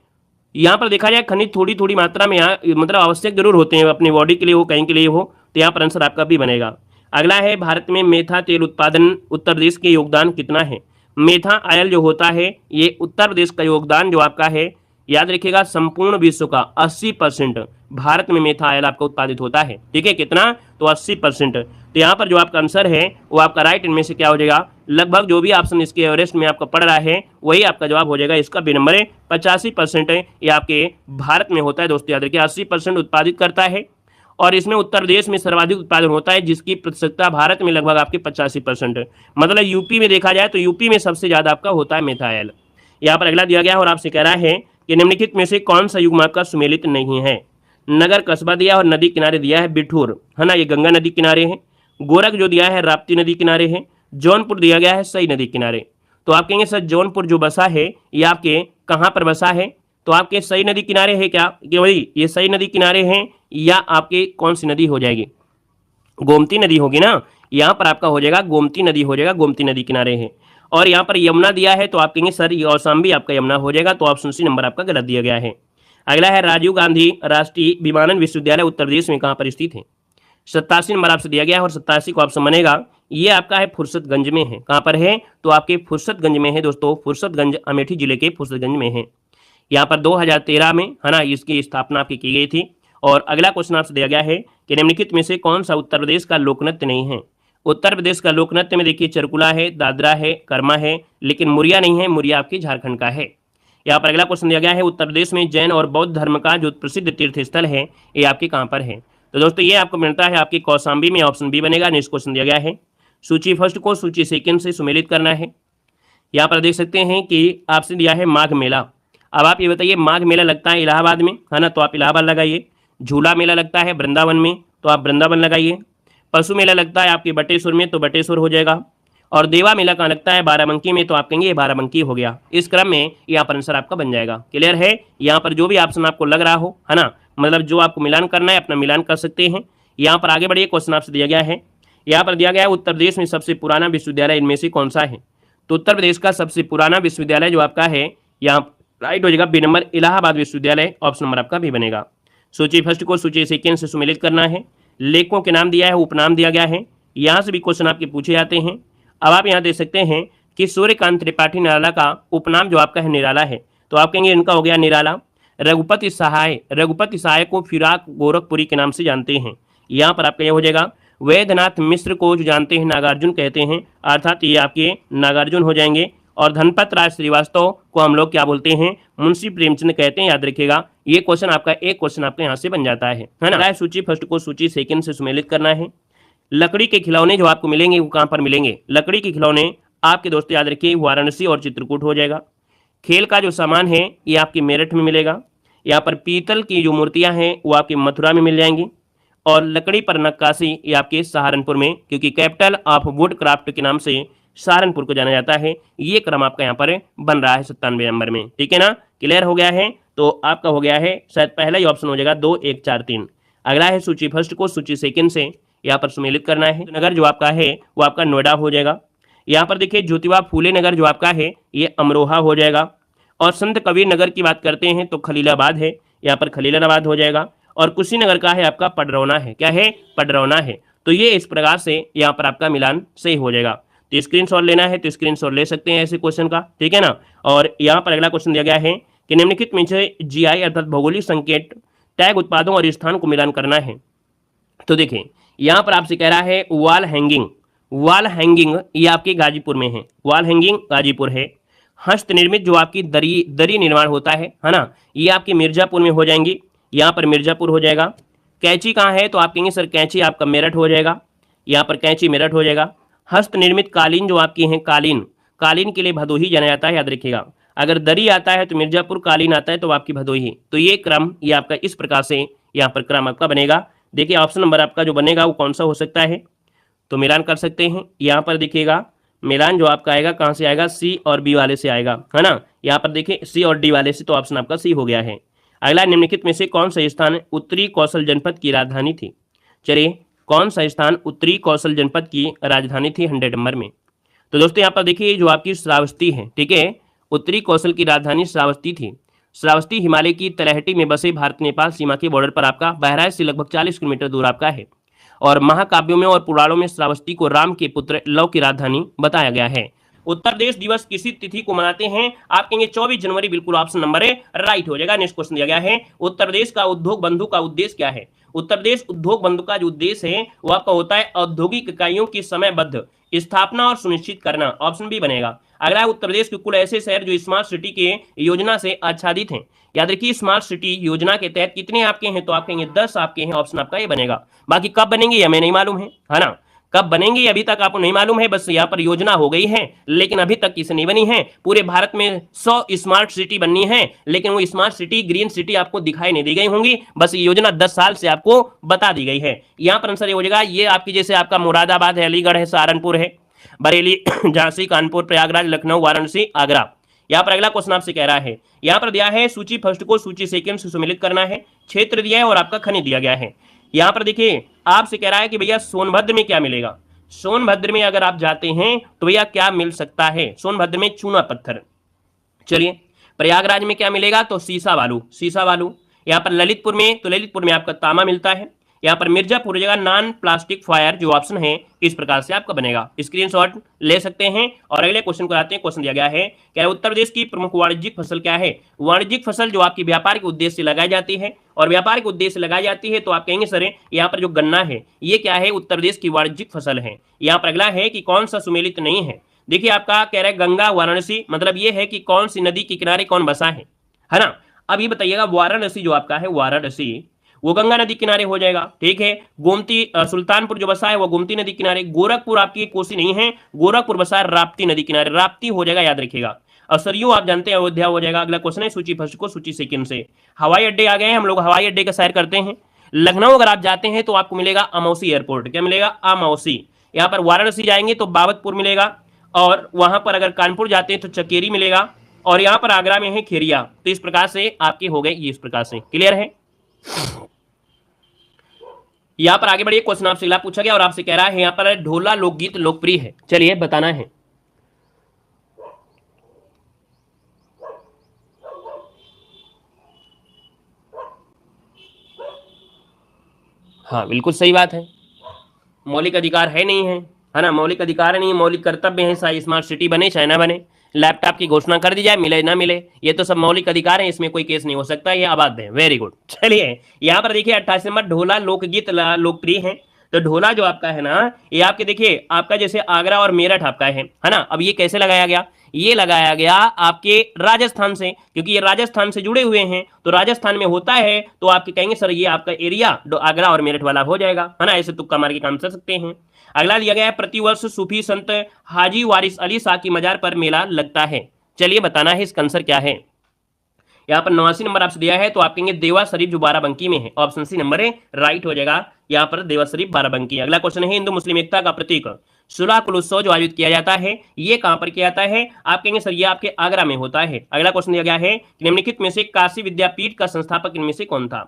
यहाँ पर देखा जाए खनिज थोड़ी थोड़ी मात्रा में यहाँ मतलब आवश्यक जरूर होते हैं अपनी बॉडी के लिए हो, कहीं के लिए हो, तो यहाँ पर आंसर आपका भी बनेगा। अगला है भारत में मेथा तेल उत्पादन उत्तर प्रदेश के योगदान कितना है? मेथा ऑयल जो होता है ये उत्तर प्रदेश का योगदान जो आपका है, याद रखिएगा संपूर्ण विश्व का 80% भारत में मेथा ऑयल आपका उत्पादित होता है, ठीक है, कितना? तो 80%। तो यहाँ पर जो आपका आंसर है वो आपका राइट इनमें से क्या हो जाएगा? लगभग जो भी ऑप्शन इसके एवरेस्ट में आपका पड़ रहा है वही आपका जवाब हो जाएगा। इसका बी नंबर है 85% है, ये आपके भारत में होता है दोस्तों, याद रखिए 80% उत्पादित करता है। और इसमें उत्तर प्रदेश में सर्वाधिक उत्पादन होता है जिसकी प्रतिशतता भारत में लगभग आपके 85%, मतलब यूपी में देखा जाए तो यूपी में सबसे ज़्यादा आपका होता है मेथा ऑयल। यहाँ पर अगला दिया गया और आपसे कह रहा है कि निम्नलिखित में से कौन सा युग्म आपका सुमेलित नहीं है? नगर कस्बा दिया और नदी किनारे दिया है बिठूर, है ना, ये गंगा नदी किनारे है। गोरख जो दिया है राप्ती नदी किनारे है। जौनपुर दिया गया है सई नदी किनारे। तो आप कहेंगे सर जौनपुर जो बसा है ये आपके कहाँ पर बसा है? तो आपके सई नदी किनारे है क्या? कि वही ये सई नदी किनारे हैं या आपके कौन सी नदी हो जाएगी? गोमती नदी होगी ना, यहाँ पर आपका हो जाएगा गोमती नदी हो जाएगा, गोमती नदी किनारे है। और यहाँ पर यमुना दिया है तो आप कहेंगे सर कौशाम्बी आपका यमुना हो जाएगा, तो ऑप्शन सी नंबर आपका गलत दिया गया है। अगला है राजीव गांधी राष्ट्रीय विमानन विश्वविद्यालय उत्तर प्रदेश में कहाँ पर स्थित है? 87 नंबर आपसे दिया गया है और 87 को ऑप्शन बनेगा। ये आपका है फुर्सतगंज में है। कहाँ पर है? तो आपके फुर्सतगंज में है दोस्तों, फुर्सतगंज अमेठी जिले के फुर्सतगंज में है। यहाँ पर 2013 में है ना इसकी स्थापना आपकी की गई थी। और अगला क्वेश्चन आपसे दिया गया है कि निम्नलिखित में से कौन सा उत्तर प्रदेश का लोकनृत्य नहीं है? उत्तर प्रदेश का लोकनृत्य में देखिए चरकुला है, दादरा है, कर्मा है, लेकिन मुरिया नहीं है, मुरिया आपकी झारखंड का है। यहाँ पर अगला क्वेश्चन दिया गया है उत्तर प्रदेश में जैन और बौद्ध धर्म का जो प्रसिद्ध तीर्थ स्थल है ये आपके कहाँ पर है? तो दोस्तों ये आपको मिलता है आपकी कौशाम्बी में, ऑप्शन बी बनेगा। नेक्स्ट क्वेश्चन दिया गया है सूची फर्स्ट को सूची सेकंड से सुमेलित करना है। यहाँ पर देख सकते हैं कि आपसे दिया है माघ मेला। अब आप ये बताइए माघ मेला लगता है इलाहाबाद में, है ना, तो आप इलाहाबाद लगाइए। झूला मेला लगता है वृंदावन में, तो आप वृंदावन लगाइए। पशु मेला लगता है आपके बटेश्वर में, तो बटेश्वर हो जाएगा। और देवा मेला कहाँ लगता है? बाराबंकी में, तो आप कहेंगे ये बाराबंकी हो गया। इस क्रम में यहाँ पर आंसर आपका बन जाएगा। क्लियर है? यहाँ पर जो भी ऑप्शन आपको लग रहा हो, है ना, मतलब जो आपको मिलान करना है अपना मिलान कर सकते हैं। यहाँ पर आगे बढ़िए, क्वेश्चन आपसे दिया गया है। यहाँ पर दिया गया है उत्तर प्रदेश में सबसे पुराना विश्वविद्यालय इनमें से कौन सा है? तो उत्तर प्रदेश का सबसे पुराना विश्वविद्यालय जो आपका है यहाँ राइट हो जाएगा बी नंबर, इलाहाबाद विश्वविद्यालय, ऑप्शन नंबर आपका भी बनेगा। सूची फर्स्ट को सूची सेकेंड से सुमेलित करना है। लेखकों के नाम दिया है, उपनाम दिया गया है, यहाँ से भी क्वेश्चन आपके पूछे जाते हैं। अब आप यहाँ देख सकते हैं कि सूर्यकांत त्रिपाठी निराला का उपनाम जो आपका है निराला है, तो आप कहेंगे इनका हो गया निराला। रघुपति सहाय को फिराक गोरखपुरी के नाम से जानते हैं, यहाँ पर आपका यह हो जाएगा। वैद्यनाथ मिश्र को जो जानते हैं नागार्जुन कहते हैं, अर्थात ये आपके नागार्जुन हो जाएंगे। और धनपत राय श्रीवास्तव को हम लोग क्या बोलते हैं? मुंशी प्रेमचंद कहते हैं, याद रखिएगा। ये क्वेश्चन आपका एक क्वेश्चन आपका यहाँ से बन जाता है ना। सूची फर्स्ट को सूची सेकंड से सुमेलित करना है। लकड़ी के खिलौने जो आपको मिलेंगे वो कहाँ पर मिलेंगे? लकड़ी के खिलौने आपके दोस्तों याद रखिए वाराणसी और चित्रकूट हो जाएगा। खेल का जो सामान है ये आपके मेरठ में मिलेगा। यहाँ पर पीतल की जो मूर्तियाँ हैं वो आपके मथुरा में मिल जाएंगी। और लकड़ी पर नक्काशी ये आपके सहारनपुर में, क्योंकि कैपिटल ऑफ वुड क्राफ्ट के नाम से सहारनपुर को जाना जाता है। ये क्रम आपका यहाँ पर बन रहा है 97 नंबर में, ठीक है ना। क्लियर हो गया है। तो आपका हो गया है शायद पहला ही ऑप्शन हो जाएगा 2 1 4 3। अगला है सूची फर्स्ट को सूची सेकंड से यहाँ पर सम्मिलित करना है। नगर जो आपका है वो आपका नोएडा हो जाएगा। यहाँ पर देखिए ज्योतिबा फूले नगर जो आपका है ये अमरोहा हो जाएगा। और संत कबीर नगर की बात करते हैं तो खलीलाबाद है, यहाँ पर खलीलाबाद हो जाएगा। और कुशीनगर का है आपका पडरौना है, क्या है, पडरौना है। तो ये इस प्रकार से यहाँ पर आपका मिलान सही हो जाएगा। तो स्क्रीनशॉट लेना है तो स्क्रीनशॉट ले सकते हैं ऐसे क्वेश्चन का, ठीक है ना। और यहाँ पर अगला क्वेश्चन दिया गया है कि निम्नलिखित में से जीआई अर्थात भौगोलिक संकेत टैग उत्पादों और स्थान को मिलान करना है। तो देखिए यहाँ पर आपसे कह रहा है वॉल हैंगिंग। वॉल हैंगिंग ये आपके गाजीपुर में है, वॉल हैंगिंग गाजीपुर है। हस्त निर्मित जो आपकी दरी निर्माण होता है ना, ये आपकी मिर्जापुर में हो जाएंगी, यहाँ पर मिर्जापुर हो जाएगा। कैंची कहाँ है तो आप कहेंगे सर कैंची आपका मेरठ हो जाएगा, यहाँ पर कैंची मेरठ हो जाएगा। हस्त निर्मित कालीन जो आपकी हैं कालीन, कालीन के लिए भदोही जाना जाता है, याद रखिएगा। अगर दरी आता है तो मिर्जापुर, कालीन आता है तो आपकी भदोही। तो ये क्रम ये आपका इस प्रकार से यहाँ पर क्रम आपका बनेगा। देखिए ऑप्शन नंबर आपका जो बनेगा वो कौन सा हो सकता है, तो मिलान कर सकते हैं। यहाँ पर देखिएगा मिलान जो आपका आएगा कहाँ से आएगा, सी और बी वाले से आएगा, है ना। यहाँ पर देखिए सी और डी वाले से, तो ऑप्शन आपका सी हो गया है। अगला निम्नलिखित में से कौन सा स्थान उत्तरी कौशल जनपद की राजधानी थी। चलिए कौन सा स्थान उत्तरी कौशल जनपद की राजधानी थी 100 नंबर में। तो दोस्तों यहाँ पर देखिए जो आपकी श्रावस्ती है, ठीक है, उत्तरी कौशल की राजधानी श्रावस्ती थी। श्रावस्ती हिमालय की तलहटी में बसे भारत नेपाल सीमा के बॉर्डर पर आपका बहराइच से लगभग 40 किलोमीटर दूर आपका है। और महाकाव्यों में और पुराणों में श्रावस्ती को राम के पुत्र लव की राजधानी बताया गया है। उत्तर प्रदेश दिवस किसी तिथि को मनाते हैं, आप कहेंगे 24 जनवरी, बिल्कुल ऑप्शन नंबर है राइट हो जाएगा। नेक्स्ट क्वेश्चन दिया गया है उत्तर प्रदेश का उद्योग बंधु का उद्देश्य क्या है। उत्तर प्रदेश उद्योग बंधु का जो उद्देश्य है वो आपका होता है औद्योगिक इकाइयों की समयबद्ध स्थापना और सुनिश्चित करना, ऑप्शन बी बनेगा। अगला उत्तर प्रदेश के कुल ऐसे शहर जो स्मार्ट सिटी के योजना से आच्छादित हैं। याद रखिए स्मार्ट सिटी योजना के तहत कितने आपके हैं, तो आप कहेंगे 10 आपके हैं, ऑप्शन आपका ये बनेगा। बाकी कब बनेंगे ये हमें नहीं मालूम है ना, कब बनेंगे अभी तक आपको नहीं मालूम है, बस यहाँ पर योजना हो गई है लेकिन अभी तक किसी नहीं बनी है। पूरे भारत में 100 स्मार्ट सिटी बननी है लेकिन वो स्मार्ट सिटी ग्रीन सिटी आपको दिखाई नहीं दी गई होंगी, बस ये योजना 10 साल से आपको बता दी गई है। यहाँ पर आंसर ये हो जाएगा, ये आपकी जैसे आपका मुरादाबाद है, अलीगढ़ है, सहारनपुर है, बरेली, झांसी, कानपुर, प्रयागराज, लखनऊ, वाराणसी, आगरा। यहाँ पर अगला क्वेश्चन आपसे कह रहा है, यहाँ पर दिया है सूची फर्स्ट को सूची सेकंड से सम्मिलित करना है, क्षेत्र दिया है और आपका खनिज दिया गया है। यहाँ पर देखिए आपसे कह रहा है कि भैया सोनभद्र में क्या मिलेगा। सोनभद्र में अगर आप जाते हैं तो भैया क्या मिल सकता है, सोनभद्र में चूना पत्थर। चलिए प्रयागराज में क्या मिलेगा, तो सीसा बालू, सीसा बालू। यहाँ पर ललितपुर में, तो ललितपुर में आपका तांबा मिलता है। यहाँ पर मिर्जापुर जगह नॉन प्लास्टिक फायर जो ऑप्शन है इस प्रकार से आपका बनेगा, स्क्रीनशॉट ले सकते हैं। और अगले क्वेश्चन को आते हैं। क्वेश्चन दिया गया है क्या उत्तर प्रदेश की प्रमुख वाणिज्यिक फसल क्या है। वाणिज्यिक फसल जो आपकी व्यापार के उद्देश्य से लगाई जाती है, और व्यापार के उद्देश्य से लगाई जाती है तो आप कहेंगे सर यहाँ पर जो गन्ना है ये क्या है, उत्तर प्रदेश की वाणिज्यिक फसल है। यहाँ पर अगला है कि कौन सा सुमेलित नहीं है। देखिए आपका कह रहा है गंगा वाराणसी, मतलब ये है कि कौन सी नदी के किनारे कौन बसा है ना। अब ये बताइएगा वाराणसी जो आपका है, वाराणसी वो गंगा नदी किनारे हो जाएगा, ठीक है। गोमती सुल्तानपुर जो बसा है वो गोमती नदी किनारे। गोरखपुर आपकी कोसी नहीं है, गोरखपुर बसा है राप्ती नदी किनारे, राप्ती हो जाएगा, याद रखिएगा। और सरयू आप जानते हैं अयोध्या हो जाएगा। अगला क्वेश्चन है सूची फर्स्ट को सूची सेकंड से। हवाई अड्डे आ गए हैं, हम लोग हवाई अड्डे का सैर करते हैं। लखनऊ अगर आप जाते हैं तो आपको मिलेगा अमौसी एयरपोर्ट, क्या मिलेगा, अमौसी। यहाँ पर वाराणसी जाएंगे तो बाबतपुर मिलेगा, और वहां पर अगर कानपुर जाते हैं तो चकेरी मिलेगा, और यहाँ पर आगरा में है खेरिया। तो इस प्रकार से आपके हो गए ये, इस प्रकार से क्लियर है। यहाँ पर आगे बढ़िए, क्वेश्चन आपसे अगला पूछा गया और आपसे कह रहा है यहाँ पर ढोला लोकगीत लोकप्रिय है। चलिए बताना है। हाँ बिल्कुल सही बात है, मौलिक अधिकार है नहीं है ना, मौलिक अधिकार नहीं है, मौलिक कर्तव्य है, चाहे स्मार्ट सिटी बने चाहे ना बने, लैपटॉप की घोषणा कर दी जाए, मिले ना मिले, ये तो सब मौलिक अधिकार है, इसमें कोई केस नहीं हो सकता, ये आबाद है। Very good. चलिए यहाँ पर देखिए 28 नंबर ढोला लोकगीत लोकप्रिय है। तो ढोला जो आपका है ना, ये आपके देखिए आपका जैसे आगरा और मेरठ आपका है ना। अब ये कैसे लगाया गया, ये लगाया गया आपके राजस्थान से, क्योंकि ये राजस्थान से जुड़े हुए हैं, तो राजस्थान में होता है तो आपके कहेंगे सर ये आपका एरिया आगरा और मेरठ वाला हो जाएगा, है ना। ऐसे तुक्का मार के काम कर सकते हैं। अगला दिया गया है प्रतिवर्ष सूफी संत हाजी वारिस अली शाह की मजार पर मेला लगता है। चलिए बताना है इसका आंसर क्या है। यहाँ पर 89 नंबर आपसे दिया है, तो आप कहेंगे देवा शरीफ जो बाराबंकी में है, ऑप्शन सी नंबर है राइट हो जाएगा। यहाँ पर देवश्री बाराबंकी। अगला क्वेश्चन है हिंदू मुस्लिम एकता का प्रतीक सुलह कुल जो आयोजित किया जाता है ये कहां पर किया जाता है? आप कहेंगे सर ये आपके आगरा में होता है। अगला क्वेश्चन दिया गया है निम्नलिखित में से काशी विद्यापीठ का संस्थापक इनमें से कौन था?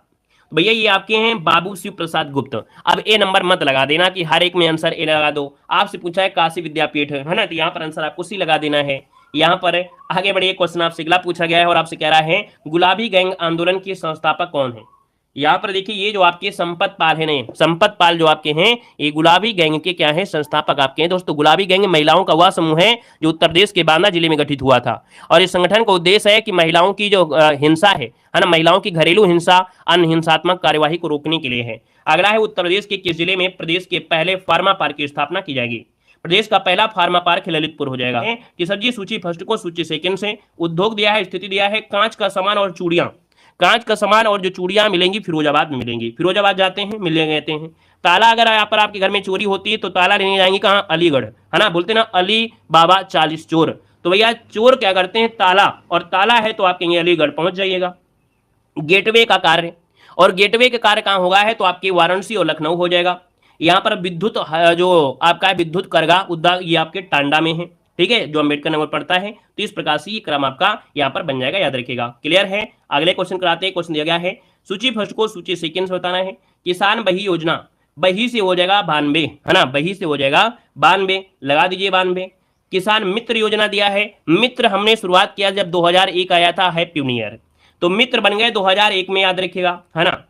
तो भैया ये आपके हैं बाबू शिव प्रसाद गुप्त। अब ए नंबर मत लगा देना कि हर एक में आंसर ए लगा दो। आपसे पूछा है काशी विद्यापीठ है ना, तो यहाँ पर आंसर आपको सी लगा देना है। यहाँ पर आगे बढ़िए क्वेश्चन आपसे अगला पूछा गया है और आपसे कह रहा है गुलाबी गैंग आंदोलन के संस्थापक कौन है? यहाँ पर देखिए ये जो आपके संपत पाल है नहीं, संपत पाल जो आपके हैं ये गुलाबी गैंग के क्या है संस्थापक आपके हैं। दोस्तों गुलाबी गैंग महिलाओं का वह समूह है जो उत्तर प्रदेश के बांदा जिले में गठित हुआ था और इस संगठन का उद्देश्य है कि महिलाओं की जो हिंसा है ना, महिलाओं की घरेलू हिंसा अन्य हिंसात्मक कार्यवाही को रोकने के लिए है। अगला है उत्तर प्रदेश के किस जिले में प्रदेश के पहले फार्मा पार्क की स्थापना की जाएगी? प्रदेश का पहला फार्मा पार्क ललितपुर हो जाएगा। कि सर जी सूची फर्स्ट को सूची सेकंड से उद्योग दिया है, स्थिति दिया है कांच का सामान और चूड़ियां। कांच का सामान और जो चूड़ियां मिलेंगी फिरोजाबाद में मिलेंगी, फिरोजाबाद जाते हैं मिलने गए हैं। ताला अगर यहाँ पर आपके घर में चोरी होती है तो ताला लेने जाएंगे कहाँ? अलीगढ़, है ना, बोलते ना अली बाबा 40 चोर। तो भैया चोर क्या करते हैं? ताला, और ताला है तो आप कहेंगे अलीगढ़ पहुंच जाइएगा। गेटवे का कार्य, और गेटवे का कार्य कहाँ होगा है? तो आपके वाराणसी और लखनऊ हो जाएगा। यहाँ पर विद्युत जो आपका है विद्युत करगा उद्योग ये आपके टांडा में है, ठीक है, जो अंबेडकर नगर पड़ता है। तो इस प्रकार से ये क्रम आपका यहाँ पर बन जाएगा, याद रखिएगा। क्लियर है? अगले क्वेश्चन कराते हैं। क्वेश्चन दिया गया है सूची फर्स्ट को सूची सेकंड से बताना है। किसान बही योजना, बही से हो जाएगा 92, है ना, बही से हो जाएगा 92, लगा दीजिए 92। किसान मित्र योजना दिया है, मित्र हमने शुरुआत किया जब 2001 आया था हैप्पी न्यू ईयर, तो मित्र बन गए 2001 में, याद रखिएगा, है ना।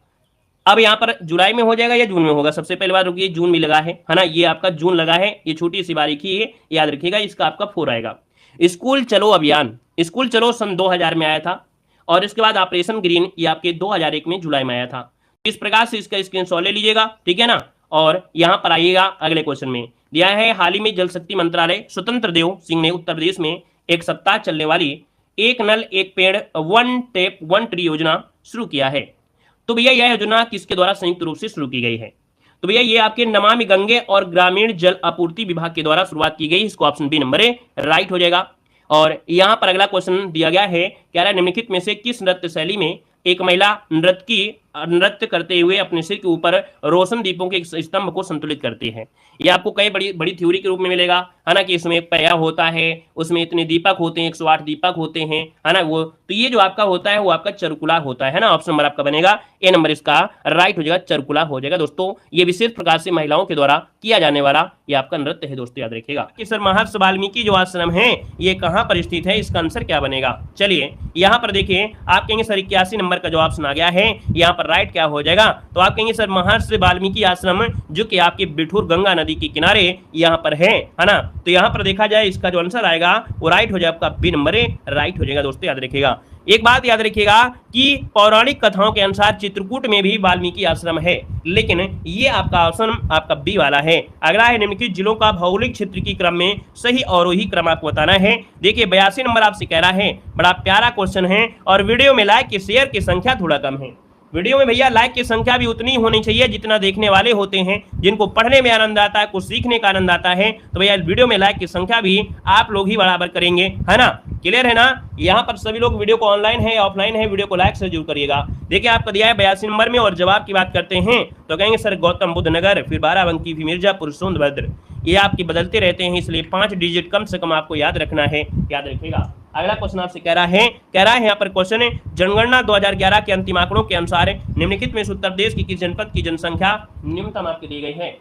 अब यहाँ पर जुलाई में हो जाएगा या जून में होगा? सबसे पहले बार रुकिए, जून में लगा है ना, ये आपका जून लगा है, ये छोटी सी बारीकी है, याद रखिएगा, इसका आपका 4 आएगा। स्कूल चलो अभियान, स्कूल चलो सन 2000 में आया था और इसके बाद ऑपरेशन ग्रीन ये आपके 2001 में जुलाई में आया था। इस प्रकार से इसका स्क्रीनशॉट ले लीजिएगा, ठीक है ना। और यहाँ पर आइएगा अगले क्वेश्चन में दिया है हाल ही में जल शक्ति मंत्रालय स्वतंत्र देव सिंह ने उत्तर प्रदेश में एक सप्ताह चलने वाली एक नल एक पेड़ वन टेप वन ट्री योजना शुरू किया है। तो भैया यह योजना किसके द्वारा संयुक्त रूप से शुरू की गई है? तो भैया ये आपके नमामि गंगे और ग्रामीण जल आपूर्ति विभाग के द्वारा शुरुआत की गई। इसको option B number A right हो जाएगा। और यहाँ पर अगला क्वेश्चन दिया गया है, कह रहा है निम्नलिखित में से किस नृत्य शैली में एक महिला नृत्य करते हुए अपने सिर के ऊपर रोशन दीपों के स्तंभ को संतुलित करती है? ये आपको कई बड़ी बड़ी थ्योरी के रूप में मिलेगा, है ना, कि इसमें एक पहिया होता है, उसमें इतने दीपक होते हैं, 108 दीपक होते हैं, है ना, वो तो ये जो आपका होता है वो आपका चरकुला होता है ना। ऑप्शन नंबर आपका बनेगा ए नंबर, इसका राइट हो जाएगा, चरकुला हो जाएगा। दोस्तों ये विशेष प्रकार से महिलाओं के द्वारा किया जाने वाला ये आपका नृत्य है, दोस्तों याद रखिएगा। कि सर महर्षि वाल्मीकि जो आश्रम है ये कहाँ पर स्थित है? इसका आंसर क्या बनेगा? चलिए यहाँ पर देखिए, आप कहेंगे सर 81 नंबर का जो ऑप्शन आ गया है, यहाँ पर राइट क्या हो जाएगा? तो आप कहेंगे सर महर्षि वाल्मीकि आश्रम जो कि आपके बिठूर गंगा नदी के किनारे यहाँ पर है ना। तो यहाँ पर देखा जाए इसका जो आंसर आएगा वो राइट हो जाएगा, आपका बी नंबर राइट हो जाएगा। दोस्तों याद रखिएगा, एक बात याद रखिएगा कि पौराणिक कथाओं के अनुसार चित्रकूट में भी वाल्मीकि आश्रम है, लेकिन ये आपका ऑप्शन आपका बी वाला है। अगला है निम्नलिखित जिलों का भौगोलिक क्षेत्र की क्रम में सही अवरोही क्रम आपको बताना है। देखिए 82 नंबर आपसे कह रहा है, बड़ा प्यारा क्वेश्चन है और वीडियो में लाइक की शेयर की संख्या थोड़ा कम है। वीडियो में भैया लाइक की संख्या भी उतनी होनी चाहिए जितना देखने वाले होते हैं, जिनको पढ़ने में आनंद आता है, कुछ सीखने का आनंद आता है। तो भैया वीडियो में लाइक की संख्या भी आप लोग ही बराबर करेंगे, है ना। क्लियर है ना? यहाँ पर सभी लोग वीडियो को ऑनलाइन है ऑफलाइन है, वीडियो को लाइक से जरूर करिएगा। देखिए आपका दिया है 82 नंबर में और जवाब की बात करते हैं तो कहेंगे सर गौतम बुद्ध नगर, फिर बाराबंकी, फिर मिर्जापुर, सोनभद्र। ये आपके बदलते रहते हैं, इसलिए 5 डिजिट कम से कम आपको याद रखना है, याद रखिएगा। अगला क्वेश्चन आपसे कह रहा है यहाँ पर क्वेश्चन है जनगणना 2011 के अंतिम आंकड़ों के अनुसार निम्नलिखित में से उत्तर प्रदेश की किस जनपद की जनसंख्या न्यूनतम आपके दी गई है?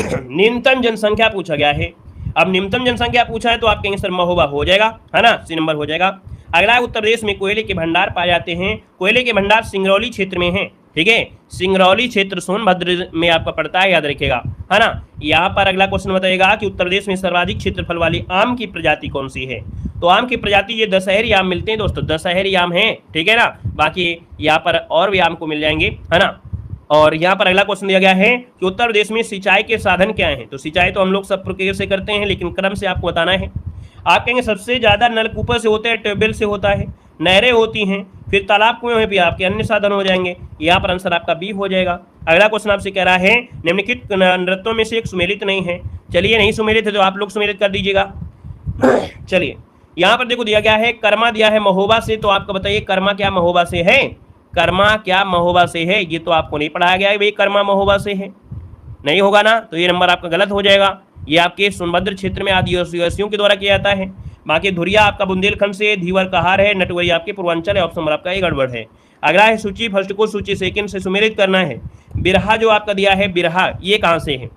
न्यूनतम जनसंख्या पूछा गया है। अब न्यूनतम जनसंख्या पूछा है तो आप कहेंगे सर महोबा हो जाएगा, है ना, सी नंबर हो जाएगा। अगला उत्तर प्रदेश में कोयले के भंडार पाए जाते हैं, कोयले के भंडार सिंगरौली क्षेत्र में है, ठीक है, सिंगरौली क्षेत्र सोनभद्र में आपका पड़ता है, याद रखिएगा, है ना। यहाँ पर अगला क्वेश्चन बताएगा कि उत्तर प्रदेश में सर्वाधिक क्षेत्रफल वाली आम की प्रजाति कौन सी है? तो आम की प्रजाति ये दशहरी आम मिलते हैं दोस्तों, दशहरी आम है, ठीक है ना। बाकी यहाँ पर और भी आम को मिल जाएंगे, है ना। और यहाँ पर अगला क्वेश्चन दिया गया है कि उत्तर प्रदेश में सिंचाई के साधन क्या हैं? तो सिंचाई तो हम लोग सब प्रकार से करते हैं, लेकिन क्रम से आपको बताना है। आप कहेंगे सबसे ज्यादा नलकूपों से होता है, ट्यूबवेल से होता है, नहरें होती हैं, फिर तालाब कुएं में भी आपके अन्य साधन हो जाएंगे। यहाँ पर आंसर आपका बी हो जाएगा। अगला क्वेश्चन आपसे कह रहा है निम्नलिखित नृत्यों में से एक सुमेलित नहीं है। चलिए नहीं सुमेलित है तो आप लोग सुमेलित कर दीजिएगा। चलिए यहाँ पर देखो दिया गया है कर्मा दिया है महोबा से, तो आपको बताइए कर्मा क्या महोबा से है? कर्मा क्या महोबा से है, ये तो आपको नहीं पढ़ाया गया है भाई, कर्मा महोबा से है, नहीं होगा ना, तो ये नंबर आपका गलत हो जाएगा। ये आपके सोनभद्र क्षेत्र में आदिवासियों के द्वारा किया जाता है। बाकी धुरिया आपका बुंदेलखंड से, धीवर कहार है, नटवरी आपके पूर्वांचल है, ऑप्शन नंबर आपका ये गड़बड़ है। अगला है सूची फर्स्ट को सूची सेकंड से सुमेलित करना है। बिरहा जो आपका दिया है, बिरहा ये कहाँ से है,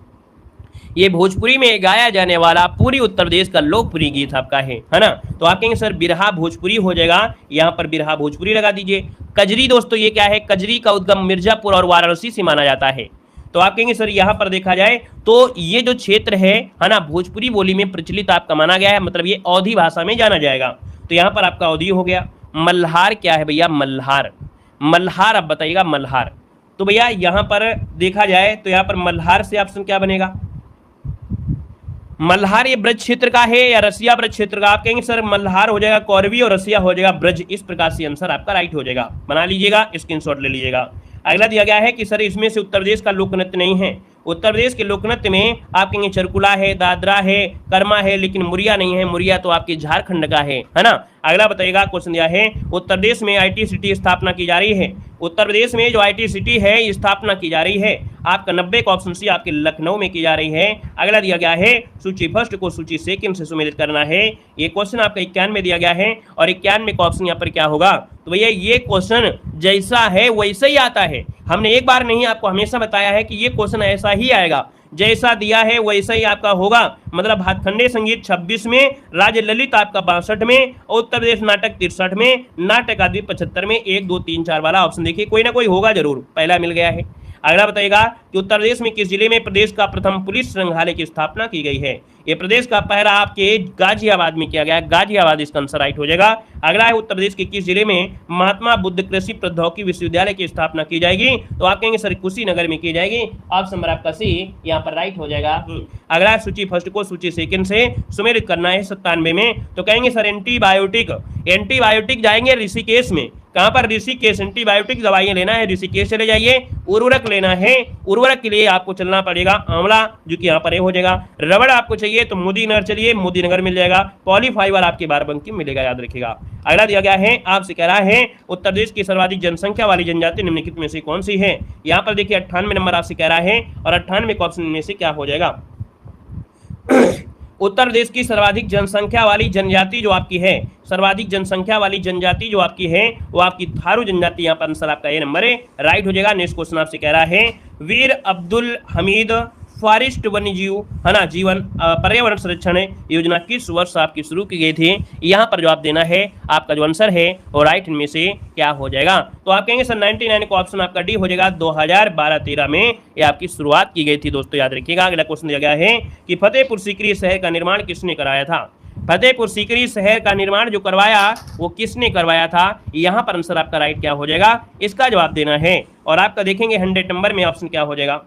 ये भोजपुरी में गाया जाने वाला पूरी उत्तर प्रदेश का लोकप्रिय गीत आपका है ना, तो आप कहेंगे सर बिरहा भोजपुरी हो जाएगा, यहाँ पर बिरहा भोजपुरी लगा दीजिए। कजरी दोस्तों ये क्या है, कजरी का उद्गम मिर्जापुर और वाराणसी से माना जाता है, तो आप कहेंगे सर यहाँ पर देखा जाए तो ये जो क्षेत्र है ना, भोजपुरी बोली में प्रचलित आपका माना गया है, मतलब ये अवधी भाषा में जाना जाएगा, तो यहाँ पर आपका अवधी हो गया। मल्हार क्या है भैया, मल्हार, मल्हार आप बताइएगा मल्हार, तो भैया यहाँ पर देखा जाए तो यहाँ पर मल्हार से ऑप्शन क्या बनेगा, मल्हार ये ब्रज क्षेत्र का है या रसिया ब्रज क्षेत्र का, आप कहेंगे सर मल्हार हो जाएगा कौरवी और रसिया हो जाएगा ब्रज, इस प्रकार से आंसर आपका राइट हो जाएगा, बना लीजिएगा, स्क्रीनशॉट ले लीजिएगा। अगला दिया गया है कि सर इसमें से उत्तर प्रदेश का लोक नृत्य नहीं है, उत्तर प्रदेश के लोक नृत्य में आप कहेंगे चरकुला है, दादरा है, कर्मा है, लेकिन मुरिया नहीं है, मुरिया तो आपके झारखंड का है ना। अगला बताइएगा, क्वेश्चन दिया है उत्तर प्रदेश में आईटी सिटी स्थापना की जा रही है, उत्तर प्रदेश में जो आईटी सिटी है स्थापना की जा रही है, आपका 90 का ऑप्शन सी आपके लखनऊ में की जा रही है। अगला दिया गया है सूची फर्स्ट को सूची सेकंड से सुमेलित करना है, ये क्वेश्चन आपका 91 में दिया गया है और 91 का ऑप्शन यहाँ पर क्या होगा, तो भैया ये क्वेश्चन जैसा है वैसे ही आता है, हमने एक बार नहीं आपको हमेशा बताया है कि ये क्वेश्चन ऐसा ही आएगा, जैसा दिया है वैसा ही आपका होगा, मतलब भातखंडे संगीत 26 में, राज्य ललित आपका 62 में, उत्तर प्रदेश नाटक 63 में, नाटक आदि 75 में, 1 2 3 4 वाला ऑप्शन देखिए कोई ना कोई होगा जरूर, पहला मिल गया है। अगला बताइएगा कि उत्तर प्रदेश में किस जिले में प्रदेश का प्रथम पुलिस संग्रहालय की स्थापना की गई है, ये प्रदेश का पहला आपके गाजियाबाद में किया गया, गाजियाबाद इसका आंसर राइट हो जाएगा। अगला है उत्तर प्रदेश के किस जिले में महात्मा बुद्ध कृषि प्रौद्योगिकी विश्वविद्यालय की स्थापना की जाएगी, तो आप कहेंगे सर कुशीनगर में की जाएगी, ऑप्शन नंबर आपका सी यहाँ पर राइट हो जाएगा। अगला सूची फर्स्ट को सूची सेकंड से सुमेलित करना है 97 में, तो कहेंगे सर एंटीबायोटिक, एंटीबायोटिक जाएंगे ऋषिकेश में, कहां पर ऋषिकेश, एंटीबायोटिक दवाइयां लेना है ऋषिकेश चले जाइए। उर्वरक लेना है, उर्वरक के लिए आपको चलना पड़ेगा आंवला, जो कि यहाँ पर हो जाएगा। रबड़ आपको चाहिए तो मोदी नगर चलिए, मोदी नगर मिल जाएगा। पॉलीफाइबर आपके बाराबंकी में मिलेगा, याद रखिएगा। अगला दिया गया है आपसे कह रहा है उत्तर प्रदेश की सर्वाधिक जनसंख्या वाली जनजाति निम्नलिखित में से कौन सी है, यहाँ पर देखिए 98 नंबर आपसे कह रहा है और 98 का ऑप्शन में से क्या हो जाएगा। उत्तर प्रदेश की सर्वाधिक जनसंख्या वाली जनजाति जो आपकी है, सर्वाधिक जनसंख्या वाली जनजाति जो आपकी है वो आपकी थारू जनजाति, यहाँ पर आंसर आपका ये नंबर है राइट हो जाएगा। नेक्स्ट क्वेश्चन आपसे कह रहा है वीर अब्दुल हमीद फॉरेस्ट वन्यजीव है ना जीवन पर्यावरण संरक्षण योजना किस वर्ष आपकी शुरू की गई थी, यहाँ पर जो आप देना है आपका जो आंसर है वो राइट इनमें से क्या हो जाएगा, तो आप कहेंगे सर 99 का ऑप्शन आपका डी हो जाएगा। 2012-13 में ये आपकी शुरुआत की गई थी दोस्तों, याद रखिएगा। अगला क्वेश्चन दिया गया है कि फतेहपुर सीकरी शहर का निर्माण किसने कराया था, फतेहपुर सीकरी शहर का निर्माण जो करवाया वो किसने करवाया था, यहाँ पर आंसर आपका राइट क्या हो जाएगा, इसका जवाब देना है। और आपका देखेंगे 100 नंबर में ऑप्शन क्या हो जाएगा।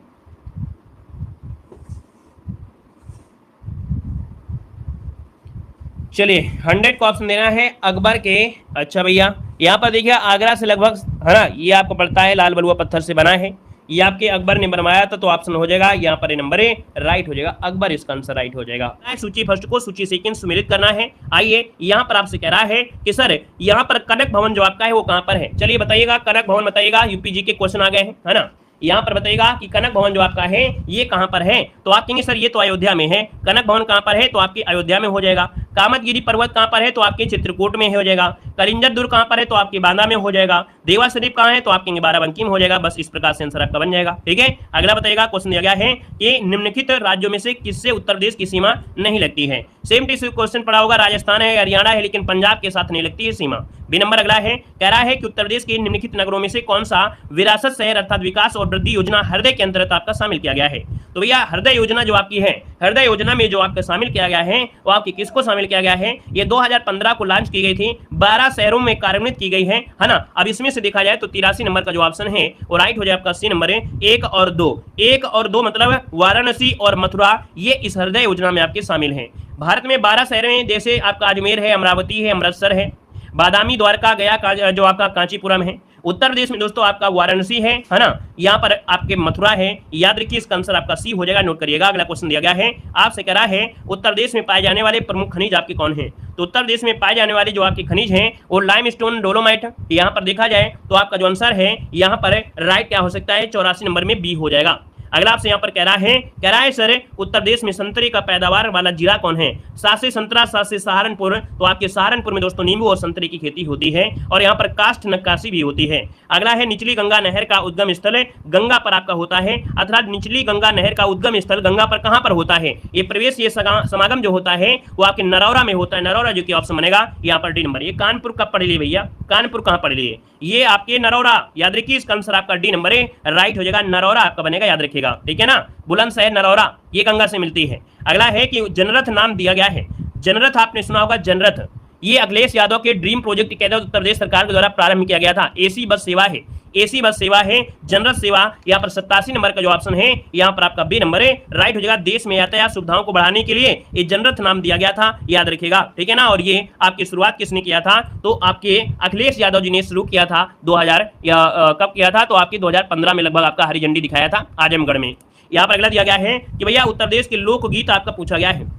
चलिए 100 को ऑप्शन देना है अकबर के। अच्छा भैया यहाँ पर देखिए आगरा से लगभग है ना, ये आपको पड़ता है लाल बलुआ पत्थर से बना है, ये आपके अकबर ने बनवाया था, तो ऑप्शन हो जाएगा यहाँ पर नंबर ए राइट हो जाएगा, अकबर इसका आंसर राइट हो जाएगा। सूची फर्स्ट को सूची सेकंड सुमेलित करना है। आइए यहाँ पर आपसे कह रहा है कि सर यहाँ पर कनक भवन जो आपका है वो कहाँ पर है, चलिए बताइएगा। कनक भवन बताइएगा, यूपीजी के क्वेश्चन आ गए हैं है ना। यहाँ पर बताइएगा कि कनक भवन जो आपका है ये कहाँ पर है, तो आप कहेंगे सर ये तो अयोध्या में है। कनक भवन कहाँ पर है, तो आपके अयोध्या में हो जाएगा। कामतगिरी पर्वत कहाँ पर है, तो आपके चित्रकूट में हो जाएगा। कलिंजर दुर्ग कहाँ पर है, तो आपके बांदा में हो जाएगा। देवा शरीफ कहाँ है, तो आपके बाराबंकी में हो जाएगा। बस इस प्रकार से आंसर आपका बन जाएगा, ठीक है। अगला बताइएगा, क्वेश्चन दिया गया है कि निम्नलिखित राज्यों में से किससे उत्तर प्रदेश की सीमा नहीं लगती है। सेम टिश्यू क्वेश्चन पड़ा होगा, राजस्थान है, हरियाणा है, लेकिन पंजाब के साथ नहीं लगती है सीमा। बी नंबर अगला है, कह रहा है कि उत्तर प्रदेश के निम्नलिखित नगरों में से कौन सा विरासत शहर अर्थात विकास और वृद्धि योजना हृदय के अंतर्गत आपका शामिल किया गया है। तो भैया हृदय योजना जो आपकी है, हृदय योजना में जो आपका शामिल किया गया है वो आपकी किसको शामिल किया गया है, ये 2015 को लॉन्च की गई थी, 12 शहरों में कार्यान्वित की गई है ना। अब इसमें से देखा जाए तो 83 नंबर का जो ऑप्शन है वो राइट हो जाए आपका सी नंबर है 1 और 2। 1 और 2 मतलब वाराणसी और मथुरा, ये इस हृदय योजना में आपके शामिल हैं। भारत में 12 शहर हैं, जैसे आपका अजमेर है, अमरावती है, अमृतसर है, बादामी, द्वारका, गया जो आपका कांचीपुरम है, उत्तर प्रदेश में दोस्तों आपका वाराणसी है ना, यहाँ पर आपके मथुरा है। याद रखिए इसका आंसर आपका सी हो जाएगा, नोट करिएगा। अगला क्वेश्चन दिया गया है, आपसे कह रहा है उत्तर प्रदेश में पाए जाने वाले प्रमुख खनिज आपके कौन है। तो उत्तर प्रदेश में पाए जाने वाले जो आपके खनिज हैं वो लाइमस्टोन, डोलोमाइट। यहाँ पर देखा जाए तो आपका जो आंसर है यहाँ पर राइट क्या हो सकता है, 84 नंबर में बी हो जाएगा। अगला आपसे यहाँ पर कह रहा है सर उत्तर प्रदेश में संतरे का पैदावार वाला जिला कौन है। सात से संतरा, सात से सहारनपुर। तो आपके सहारनपुर में दोस्तों नींबू और संतरे की खेती होती है और यहाँ पर काष्ठ नक्काशी भी होती है। अगला है निचली गंगा नहर का उद्गम स्थल गंगा पर आपका होता है, अर्थात निचली गंगा नहर का उद्गम स्थल गंगा पर कहाँ पर होता है। ये प्रवेश, ये समागम जो होता है वो आपके नरौरा में होता है। नरौरा जो कि ऑप्शन बनेगा यहाँ पर डी नंबर। ये कानपुर कब पढ़ लिए भैया, कानपुर कहाँ पढ़ लिए, ये आपके नरौरा। याद रखिए इसका आंसर आपका डी नंबर है, राइट हो जाएगा। नरौरा आपका बनेगा, याद रखिएगा, ठीक है ना। बुलंदशहर, नरौरा, ये गंगा से मिलती है। अगला है कि जनरथ नाम दिया गया है। जनरथ आपने सुना होगा, जनरथ ये अखिलेश यादव के ड्रीम प्रोजेक्ट के तहत उत्तर प्रदेश सरकार के द्वारा प्रारंभ किया गया था। एसी बस सेवा है, एसी बस सेवा है, जनरल सेवा। यहाँ पर 87 नंबर का जो ऑप्शन है यहाँ पर आपका बी नंबर है, राइट हो जाएगा। देश में यातायात सुविधाओं को बढ़ाने के लिए ये जनरथ नाम दिया गया था, याद रखिएगा, ठीक है ना। और ये आपकी शुरुआत किसने किया था, तो आपके अखिलेश यादव जी ने शुरू किया था 2000 या कब किया था, तो आपके 2015 में लगभग आपका हरी झंडी दिखाया था आजमगढ़ में। यहाँ पर अगला दिया गया है कि भैया उत्तर प्रदेश के लोकगीत आपका पूछा गया है।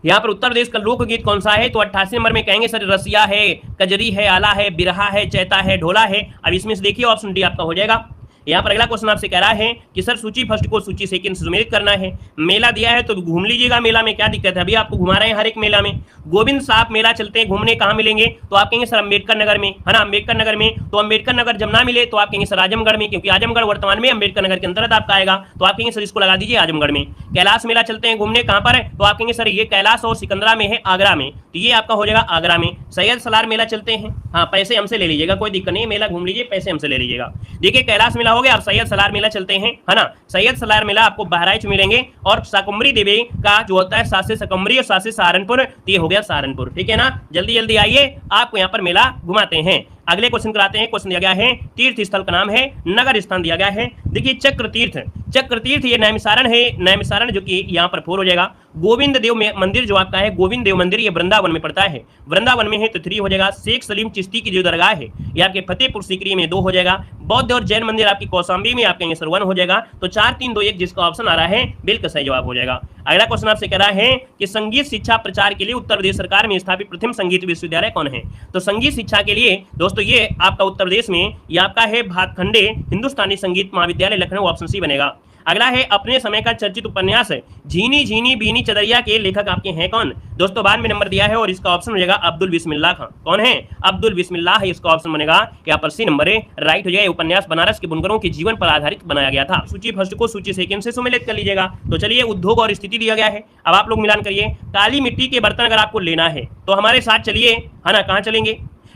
यहाँ पर उत्तर प्रदेश का लोकगीत कौन सा है, तो 88 नंबर में कहेंगे सर रसिया है, कजरी है, आला है, बिरहा है, चैता है, ढोला है। अब इसमें से देखिए ऑप्शन डी आपका हो जाएगा। यहाँ पर अगला क्वेश्चन आपसे कह रहा है कि सर सूची फर्स्ट को सूची सेकंड से सुमेलित करना है। मेला दिया है तो घूम लीजिएगा, मेला में क्या दिक्कत है, अभी आपको घुमा रहे हैं हर एक मेला में। गोविंद साहब मेला चलते हैं घूमने, कहाँ मिलेंगे, तो आप कहेंगे सर अम्बेडकर नगर में, है ना, अम्बेडकर नगर में। तो अम्बेडकर नगर जब ना मिले तो आप कहेंगे सर आजमगढ़ में, क्योंकि आजमगढ़ वर्तमान में अम्बेडकर नगर के अंतर्गत आपका आएगा, तो आप कहेंगे सर इसको लगा दीजिए आजमगढ़ में। कैलाश मेला चलते हैं घूमने, कहाँ पर है, तो आप कहेंगे सर ये कैलाश और सिकंदरा में है, आगरा में, तो ये आपका हो जाएगा आगरा में। सैयद सलार मेला चलते हैं, हाँ पैसे हमसे ले लीजिएगा, कोई दिक्कत नहीं, मेला घूम लीजिए, पैसे हमसे ले लीजिएगा। देखिए कैलाश मेला हो गया, और सैयद सलार मेला चलते हैं, है ना। सैयद सलार मेला आपको बहराइच मिलेंगे, और शाकुंभरी देवी का जो होता है सात से शाकुंभरी और सात से सहारनपुर, तो ये हो गया सहारनपुर, ठीक है ना। जल्दी जल्दी आइए, आपको यहाँ पर मेला घुमाते हैं। अगले क्वेश्चन कराते हैं। क्वेश्चन दिया गया है तीर्थ स्थल का नाम है, नगर स्थान दिया गया है। देखिए चक्र तीर्थ, चक्र तीर्थ ये नैमिसारण है, नैमिसारण जो कि यहाँ पर 4 हो जाएगा। गोविंद देव मंदिर जो आपका है, गोविंद देव मंदिर ये वृंदावन में पड़ता है, वृंदावन में है, तो 3 हो जाएगा। शेख सलीम चिश्ती की जो दरगाह है ये आपके फतेहपुर सीकरी में 2 हो जाएगा। बौद्ध और जैन मंदिर आपकी कौशाम्बी में आपके सर 1 हो जाएगा। तो 4 3 2 1 जिसका ऑप्शन आ रहा है बिल्कुल सही जवाब हो जाएगा। अगला क्वेश्चन आपसे कह रहा है कि संगीत शिक्षा प्रचार के लिए उत्तर प्रदेश सरकार में स्थापित प्रथम संगीत विश्वविद्यालय कौन है। तो संगीत शिक्षा के लिए दोस्तों ये आपका उत्तर प्रदेश में ये आपका है भातखंडे हिंदुस्तानी संगीत महाविद्यालय लखनऊ, ऑप्शन सी बनेगा। अगला है अपने समय का चर्चित उपन्यास झीनी झीनी बीनी चदरिया के लेखक आपके हैं कौन। दोस्तों बाद में नंबर दिया है और इसका ऑप्शन हो जाएगा अब्दुल बिस्मिल्लाह खां। कौन है, अब्दुल बिस्मिल्लाह, इसका ऑप्शन बनेगा यहाँ पर सी नंबर है, राइट हो जाएगा। उपन्यास बनारस के बुनकरों के जीवन पर आधारित बनाया गया था। सूची फर्स्ट को सूची सेकंड से सुमेलित कर लीजिएगा। तो चलिए उद्योग और स्थिति दिया गया है, अब आप लोग मिलान करिए। काली मिट्टी के बर्तन अगर आपको लेना है तो हमारे साथ चलिए, है ना। कहाँ चलेंगे,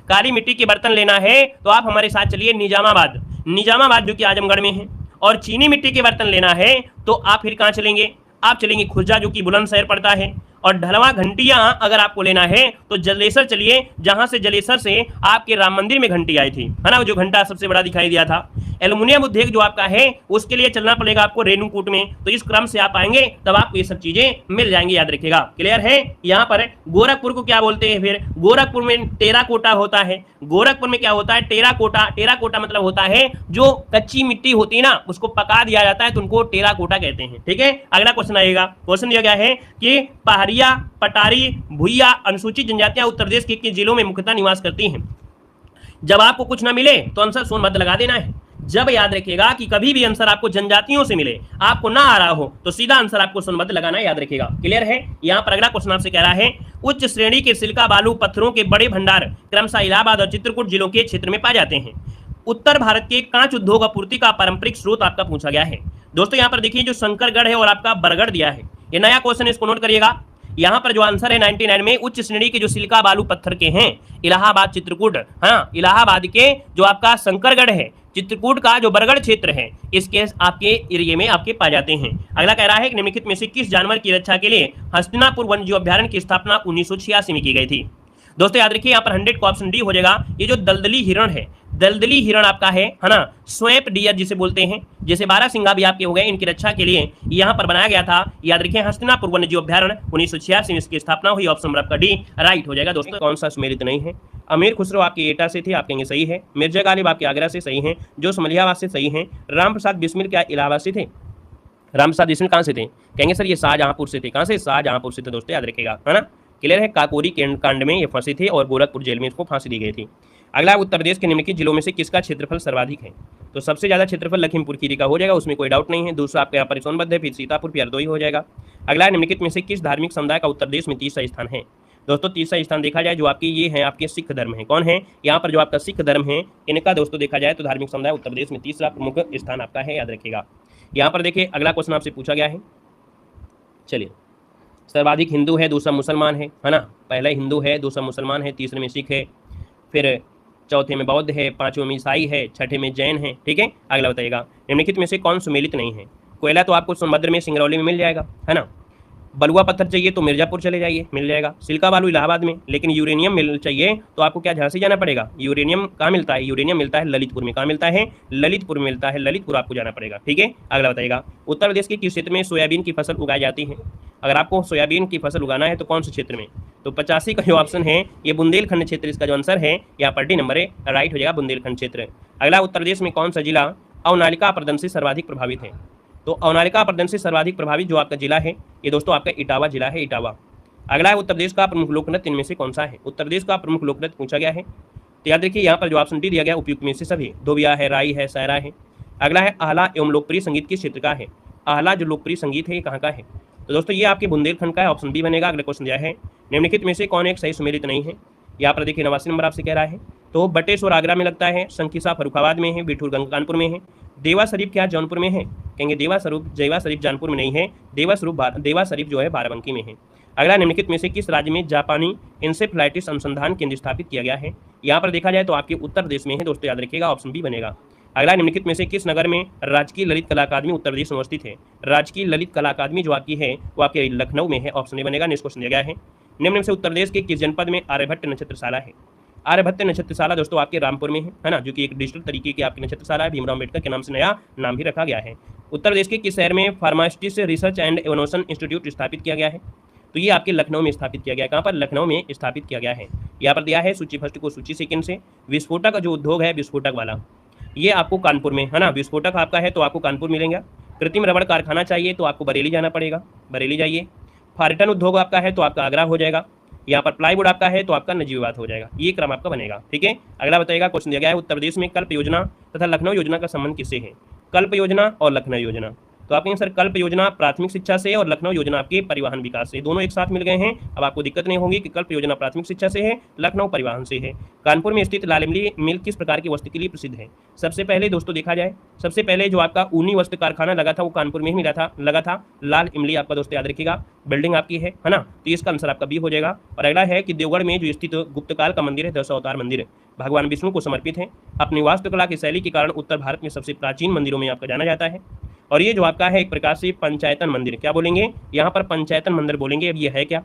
काली मिट्टी के बर्तन लेना है तो आप हमारे साथ चलिए निजामाबाद, निजामाबाद जो कि आजमगढ़ में है। और चीनी मिट्टी के बर्तन लेना है तो आप फिर कहाँ चलेंगे, आप चलेंगे खुर्जा जो कि बुलंदशहर पड़ता है। और ढलवा घंटियां अगर आपको लेना है तो जलेसर चलिए, जहां से जलेसर से आपके राम मंदिर में घंटी आई थी, है ना, जो घंटा सबसे बड़ा दिखाई दिया था। एल्युमिनियम उद्योग जो आपका है उसके लिए चलना पड़ेगा आपको रेणुकूट में, तो इस क्रम से आप आएंगे तब आपको ये सब चीजें मिल जाएंगी, याद रखिएगा। क्लियर है। यहाँ पर गोरखपुर को क्या बोलते हैं, फिर गोरखपुर में टेराकोटा होता है। गोरखपुर में क्या होता है, टेराकोटा। टेराकोटा मतलब होता है जो कच्ची मिट्टी होती है ना उसको पका दिया जाता है तो उनको टेराकोटा कहते हैं, ठीक है। अगला क्वेश्चन आएगा। क्वेश्चन दिया गया है कि पहाड़िया, पटारी, भुइया अनुसूचित जनजातियां उत्तर प्रदेश के जिलों में मुख्यतः निवास करती हैं। जब आपको कुछ ना मिले तो आंसर सोनभद्र लगा देना है। जब याद रखिएगा कि कभी भी आंसर आपको जनजातियों से मिले, आपको ना आ रहा हो तो सीधा आंसर आपको सोनभद्र लगाना है, याद रखिएगा। क्लियर है। यहाँ पर अगला क्वेश्चन आपसे कह रहा है उच्च श्रेणी के सिलिका बालू पत्थरों के बड़े भंडार क्रमशः इलाहाबाद और चित्रकूट जिलों के क्षेत्र में पाए जाते हैं। उत्तर भारत के कांच उद्योग आपूर्ति का पारंपरिक स्रोत आपका पूछा गया है। दोस्तों यहाँ पर देखिए जो शंकरगढ़ है और आपका बरगढ़ दिया है, ये नया क्वेश्चन, इसको नोट करिएगा। यहाँ पर जो आंसर है 99 में उच्च श्रेणी के जो सिलिका बालू पत्थर के हैं इलाहाबाद, चित्रकूट, हाँ इलाहाबाद के जो आपका शंकरगढ़ है, चित्रकूट का जो बरगढ़ क्षेत्र है, इसके आपके एरिया में आपके पाए जाते हैं। अगला कह रहा है कि निम्नलिखित में से किस जानवर की रक्षा के लिए हस्तिनापुर वन्य जीव अभ्यारण्य की स्थापना 1986 में की गई थी। दोस्तों याद रखिए यहाँ पर 100 का ऑप्शन डी हो जाएगा। ये जो दलदली हिरण है, दलदली हिरण आपका है ना, स्वैप डियर जिसे बोलते हैं, जैसे 12 सिंगा भी आपके हो गए, इनकी रक्षा के लिए यहाँ पर बनाया गया था। याद रखिए हस्तिनापुर वन्यजीव अभ्यारण्य 1986 में इसकी स्थापना हुई। ऑप्शन नंबर आपका डी राइट हो जाएगा। दोस्तों कौन सा सुमेलित नहीं है? अमीर खुसरो आपके एटा से थे, आप कहेंगे सही है। मिर्जा गालिब आपके आगरा से, सही है। जो मलिहाबाद से, सही है। राम प्रसाद बिस्मिल क्या इलाहाबाद से थे? राम प्रसाद बिस्मिल कहाँ से थे? कहेंगे सर ये शाहजहांपुर से थे। कहाँ से? शाहजहांपुर से थे। दोस्तों याद रखेगा, है ना, क्लियर है। काकोरी कांड में ये फंसे थे और गोरखपुर जेल में इसको फांसी दी गई थी। अगला, उत्तर प्रदेश के निम्नलिखित जिलों में से किसका क्षेत्रफल सर्वाधिक है? तो सबसे ज्यादा क्षेत्रफल लखीमपुर खीरी का हो जाएगा, उसमें कोई डाउट नहीं है। दूसरा आपका यहाँ पर सोनभद्र है, फिर सीतापुर, फिर हरदोई हो जाएगा। अगला, निम्नलिखित में से किस धार्मिक समुदाय का उत्तर प्रदेश में तीसरा स्थान है? दोस्तों तीसरा स्थान देखा जाए जो आपके ये है, आपके सिख धर्म है। कौन है यहाँ पर? जो आपका सिख धर्म है, इनका दोस्तों देखा जाए तो धार्मिक समुदाय उत्तर प्रदेश में तीसरा प्रमुख स्थान आपका है, याद रखिएगा। यहाँ पर देखिए अगला क्वेश्चन आपसे पूछा गया है। चलिए, सर्वाधिक हिंदू है, दूसरा मुसलमान है ना। पहला हिंदू है, दूसरा मुसलमान है, तीसरे में सिख है, फिर चौथे में बौद्ध है, पांचवें में ईसाई है, छठे में जैन है। ठीक है, अगला बताइएगा निम्नलिखित में से कौन सुमेलित नहीं है? कोयला तो आपको सोनभद्र में सिंगरौली में मिल जाएगा, है ना। बलुआ पत्थर चाहिए तो मिर्जापुर चले जाइए, मिल जाएगा। सिल्का बालू इलाहाबाद में। लेकिन यूरेनियम मिल चाहिए तो आपको क्या झांसी जाना पड़ेगा? यूरेनियम कहाँ मिलता है? यूरेनियम मिलता है ललितपुर में। कहाँ मिलता है? ललितपुर में मिलता है, ललितपुर आपको जाना पड़ेगा। ठीक है, अगला बताइएगा उत्तर प्रदेश के किस क्षेत्र में सोयाबीन की फसल उगाई जाती है? अगर आपको सोयाबीन की फसल उगाना है तो कौन से क्षेत्र में? तो 85 का जो ऑप्शन है ये बुंदेलखंड क्षेत्र, इसका जो आंसर है यहाँ पर डी नंबर है, राइट हो जाएगा बुंदेलखंड क्षेत्र। अगला, उत्तर प्रदेश में कौन सा जिला अवनालिका अपरदन से सर्वाधिक प्रभावित है? तो अवनालिका अपरदन से सर्वाधिक प्रभावित जो आपका जिला है ये दोस्तों आपका इटावा जिला है, इटावा। अगला है उत्तर प्रदेश का प्रमुख लोक नृत्य इनमें से कौन सा है? उत्तर प्रदेश का प्रमुख लोक नृत्य पूछा गया है, तो याद रखिए यहाँ पर जो ऑप्शन डी दिया गया उपयुक्त में से सभी, धोबिया है, राई है, सायरा है। अगला है आहला एवं लोकप्रिय संगीत किस क्षेत्र का है? आहला जो लोकप्रिय संगीत है ये कहाँ का है? तो दोस्तों ये आपके बुंदेलखंड का है, ऑप्शन बी बनेगा। अगला क्वेश्चन दिया है निम्नलिखित में से कौन एक सही सुमेलित नहीं है? यहाँ पर देखिए 89 नंबर आपसे कह रहा है। तो बटेश्वर आगरा में लगता है, शंखिसा फर्रुखाबाद में है, बिठूर कानपुर में है, देवा शरीफ क्या जौनपुर में है? कहेंगे देवा शरीफ जौनपुर में नहीं है, देवा शरीफ जो है बाराबंकी में है। अगला, निम्नलिखित में से किस राज्य में जापानी इंसेफ्लाइटिस अनुसंधान केंद्र स्थापित किया गया है? यहाँ पर देखा जाए तो आपके उत्तर प्रदेश में है, दोस्तों याद रखिएगा, ऑप्शन बी बनेगा। अगला, निम्नलिखित में से किस नगर में राजकीय ललित कला अकादमी उत्तर प्रदेश में अवस्थित है? राजकीय ललित कला अकादमी जो आपकी है वो आपके लखनऊ में है, ऑप्शन ए बनेगा। नेक्स्ट क्वेश्चन दिया गया है निम्न में से उत्तर प्रदेश के किस जनपद में आर्यभट्ट नक्षत्रशाला है? आर्यभट्ट नक्षत्रशाला दोस्तों आपके रामपुर में है ना, जो कि एक डिजिटल तरीके की आपकी नक्षत्रशाला है, भीमराव अम्बेडकर के नाम से नया नाम भी रखा गया है। उत्तर प्रदेश के किस शहर में pharmaceutics research and innovation institute स्थापित किया गया है? तो ये आपके लखनऊ में स्थापित किया गया है। कहाँ पर? लखनऊ में स्थापित किया गया है। यहाँ पर दिया है सूची फर्स्ट को सूची सेकंड से। विस्फोटक जो उद्योग है विस्फोटक वाला, ये आपको कानपुर में है ना, विस्फोटक आपका है तो आपको कानपुर मिलेंगे। कृत्रिम रबड़ कारखाना चाहिए तो आपको बरेली जाना पड़ेगा, बरेली जाइए। फार्टन उद्योग आपका है तो आपका आगरा हो जाएगा। यहाँ पर प्लाईवुड आपका है तो आपका नजीबाबाद हो जाएगा। ये क्रम आपका बनेगा। ठीक है, अगला बताइएगा क्वेश्चन दिया गया है उत्तर प्रदेश में कल्प योजना तथा लखनऊ योजना का संबंध किससे है? कल्प योजना और लखनऊ योजना, तो आप कहेंगे सर कल्प योजना प्राथमिक शिक्षा से और लखनऊ योजना आपके परिवहन विकास से, दोनों एक साथ मिल गए हैं। अब आपको दिक्कत नहीं होगी कि कल्प योजना प्राथमिक शिक्षा से है, लखनऊ परिवहन से है। कानपुर में स्थित लाल इमली मिल किस प्रकार की वस्तु के लिए प्रसिद्ध है? सबसे पहले दोस्तों देखा जाए, सबसे पहले जो आपका ऊनी वस्त्र कारखाना लगा था वो कानपुर में ही लगा था। लाल इमली आपका दोस्तों याद रखिएगा बिल्डिंग आपकी है ना, तो इसका आंसर आपका बी हो जाएगा। और अगला है कि देवगढ़ में जो स्थित गुप्तकाल का मंदिर है, 10 अवतार मंदिर, भगवान विष्णु को समर्पित है। अपनी वास्तुकला की शैली के कारण उत्तर भारत में सबसे प्राचीन मंदिरों में आपका जाना जाता है। और ये जो आपका है एक प्रकार से पंचायतन मंदिर, क्या बोलेंगे यहाँ पर? पंचायतन मंदिर बोलेंगे। अब ये है क्या?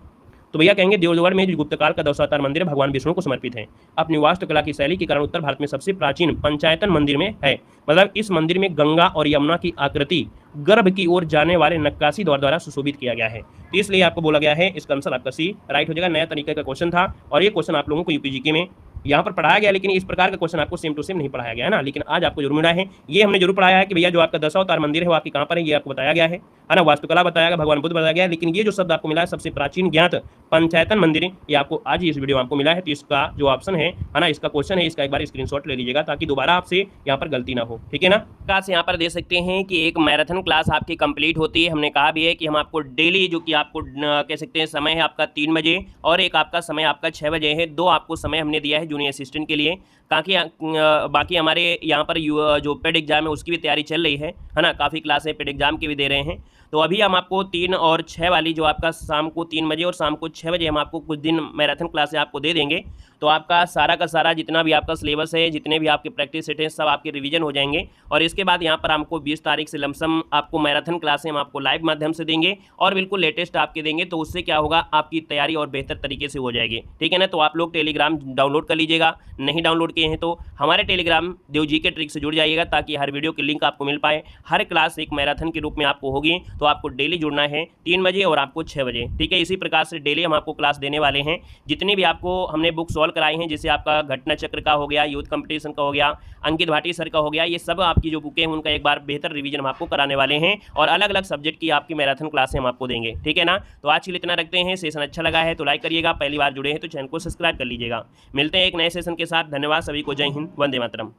तो भैया कहेंगे देवगढ़ में जो गुप्तकाल का 10 अवतार मंदिर भगवान विष्णु को समर्पित है, अपनी वास्तुकला की शैली के कारण उत्तर भारत में सबसे प्राचीन पंचायतन मंदिर में है। मतलब इस मंदिर में गंगा और यमुना की आकृति गर्भ की ओर जाने वाले नक्काशी द्वारा सुशोभित किया गया है, तो इसलिए आपको बोला गया है। इसका आंसर आपका सी राइट हो जाएगा। नया तरीके का क्वेश्चन था और ये क्वेश्चन आप लोगों को यूपीजीके में यहाँ पर पढ़ाया गया, लेकिन इस प्रकार का क्वेश्चन आपको सेम टू सेम नहीं पढ़ाया गया है ना, लेकिन आज आपको जरूर मिला है। ये हमने जरूर पढ़ाया है कि भैया जो आपका 10 अवतार मंदिर है वो आपकी कहाँ पर है, ये आपको बताया गया है ना। वास्तुकला बताया गया, भगवान बुद्ध बताया गया, लेकिन ये जो शब्द आपको मिला है सबसे प्राचीन ज्ञात पंचायतन मंदिर, ये आपको आज ही इस वीडियो में आपको मिला है। तो इसका जो ऑप्शन है ना, इसका क्वेश्चन है, इसका एक बार स्क्रीनशॉट ले लीजिएगा ताकि दोबारा आपसे यहाँ पर गलती ना हो। ठीक है ना। क्लास यहाँ पर दे सकते हैं कि एक मैराथन क्लास आपकी कंप्लीट होती है। हमने कहा भी है कि हम आपको डेली जो कि आपको कह सकते हैं समय है आपका 3 बजे और एक आपका समय आपका 6 बजे है। 2 आपको समय हमने दिया है जूनियर असिस्टेंट के लिए, ताकि बाकी हमारे यहाँ पर जो पेड एग्जाम है उसकी भी तैयारी चल रही है ना। काफ़ी क्लास है पेड एग्जाम की भी दे रहे हैं। तो अभी हम आपको 3 और 6 वाली जो आपका शाम को 3 बजे और शाम को 6 बजे हम आपको कुछ दिन मैराथन क्लासें आपको दे देंगे। तो आपका सारा का सारा जितना भी आपका सिलेबस है, जितने भी आपके प्रैक्टिस सेट हैं, सब आपके रिवीजन हो जाएंगे। और इसके बाद यहाँ पर हमको 20 तारीख से लमसम आपको मैराथन क्लासें हम आपको लाइव माध्यम से देंगे और बिल्कुल लेटेस्ट आपके देंगे। तो उससे क्या होगा, आपकी तैयारी और बेहतर तरीके से हो जाएगी, ठीक है ना। तो आप लोग टेलीग्राम डाउनलोड कर लीजिएगा, नहीं डाउनलोड किए हैं तो हमारे टेलीग्राम देव जीके ट्रिक्स से जुड़ जाइएगा, ताकि हर वीडियो की लिंक आपको मिल पाए। हर क्लास एक मैराथन के रूप में आपको होगी, तो आपको डेली जुड़ना है 3 बजे और आपको 6 बजे, ठीक है। इसी प्रकार से डेली हम आपको क्लास देने वाले हैं। जितनी भी आपको हमने बुक सॉल्व कराई हैं, जैसे आपका घटना चक्र का हो गया, यूथ कंपटीशन का हो गया, अंकित भाटी सर का हो गया, ये सब आपकी जो बुकें हैं उनका एक बार बेहतर रिवीजन हम आपको कराने वाले हैं और अलग अलग सब्जेक्ट की आपकी मैराथन क्लासें हम आपको देंगे, ठीक है ना। तो आज के लिए इतना रखते हैं। सेशन अच्छा लगा है तो लाइक करिएगा, पहली बार जुड़े हैं तो चैनल को सब्सक्राइब कर लीजिएगा। मिलते हैं एक नए सेशन के साथ। धन्यवाद सभी को। जय हिंद, वंदे मातरम।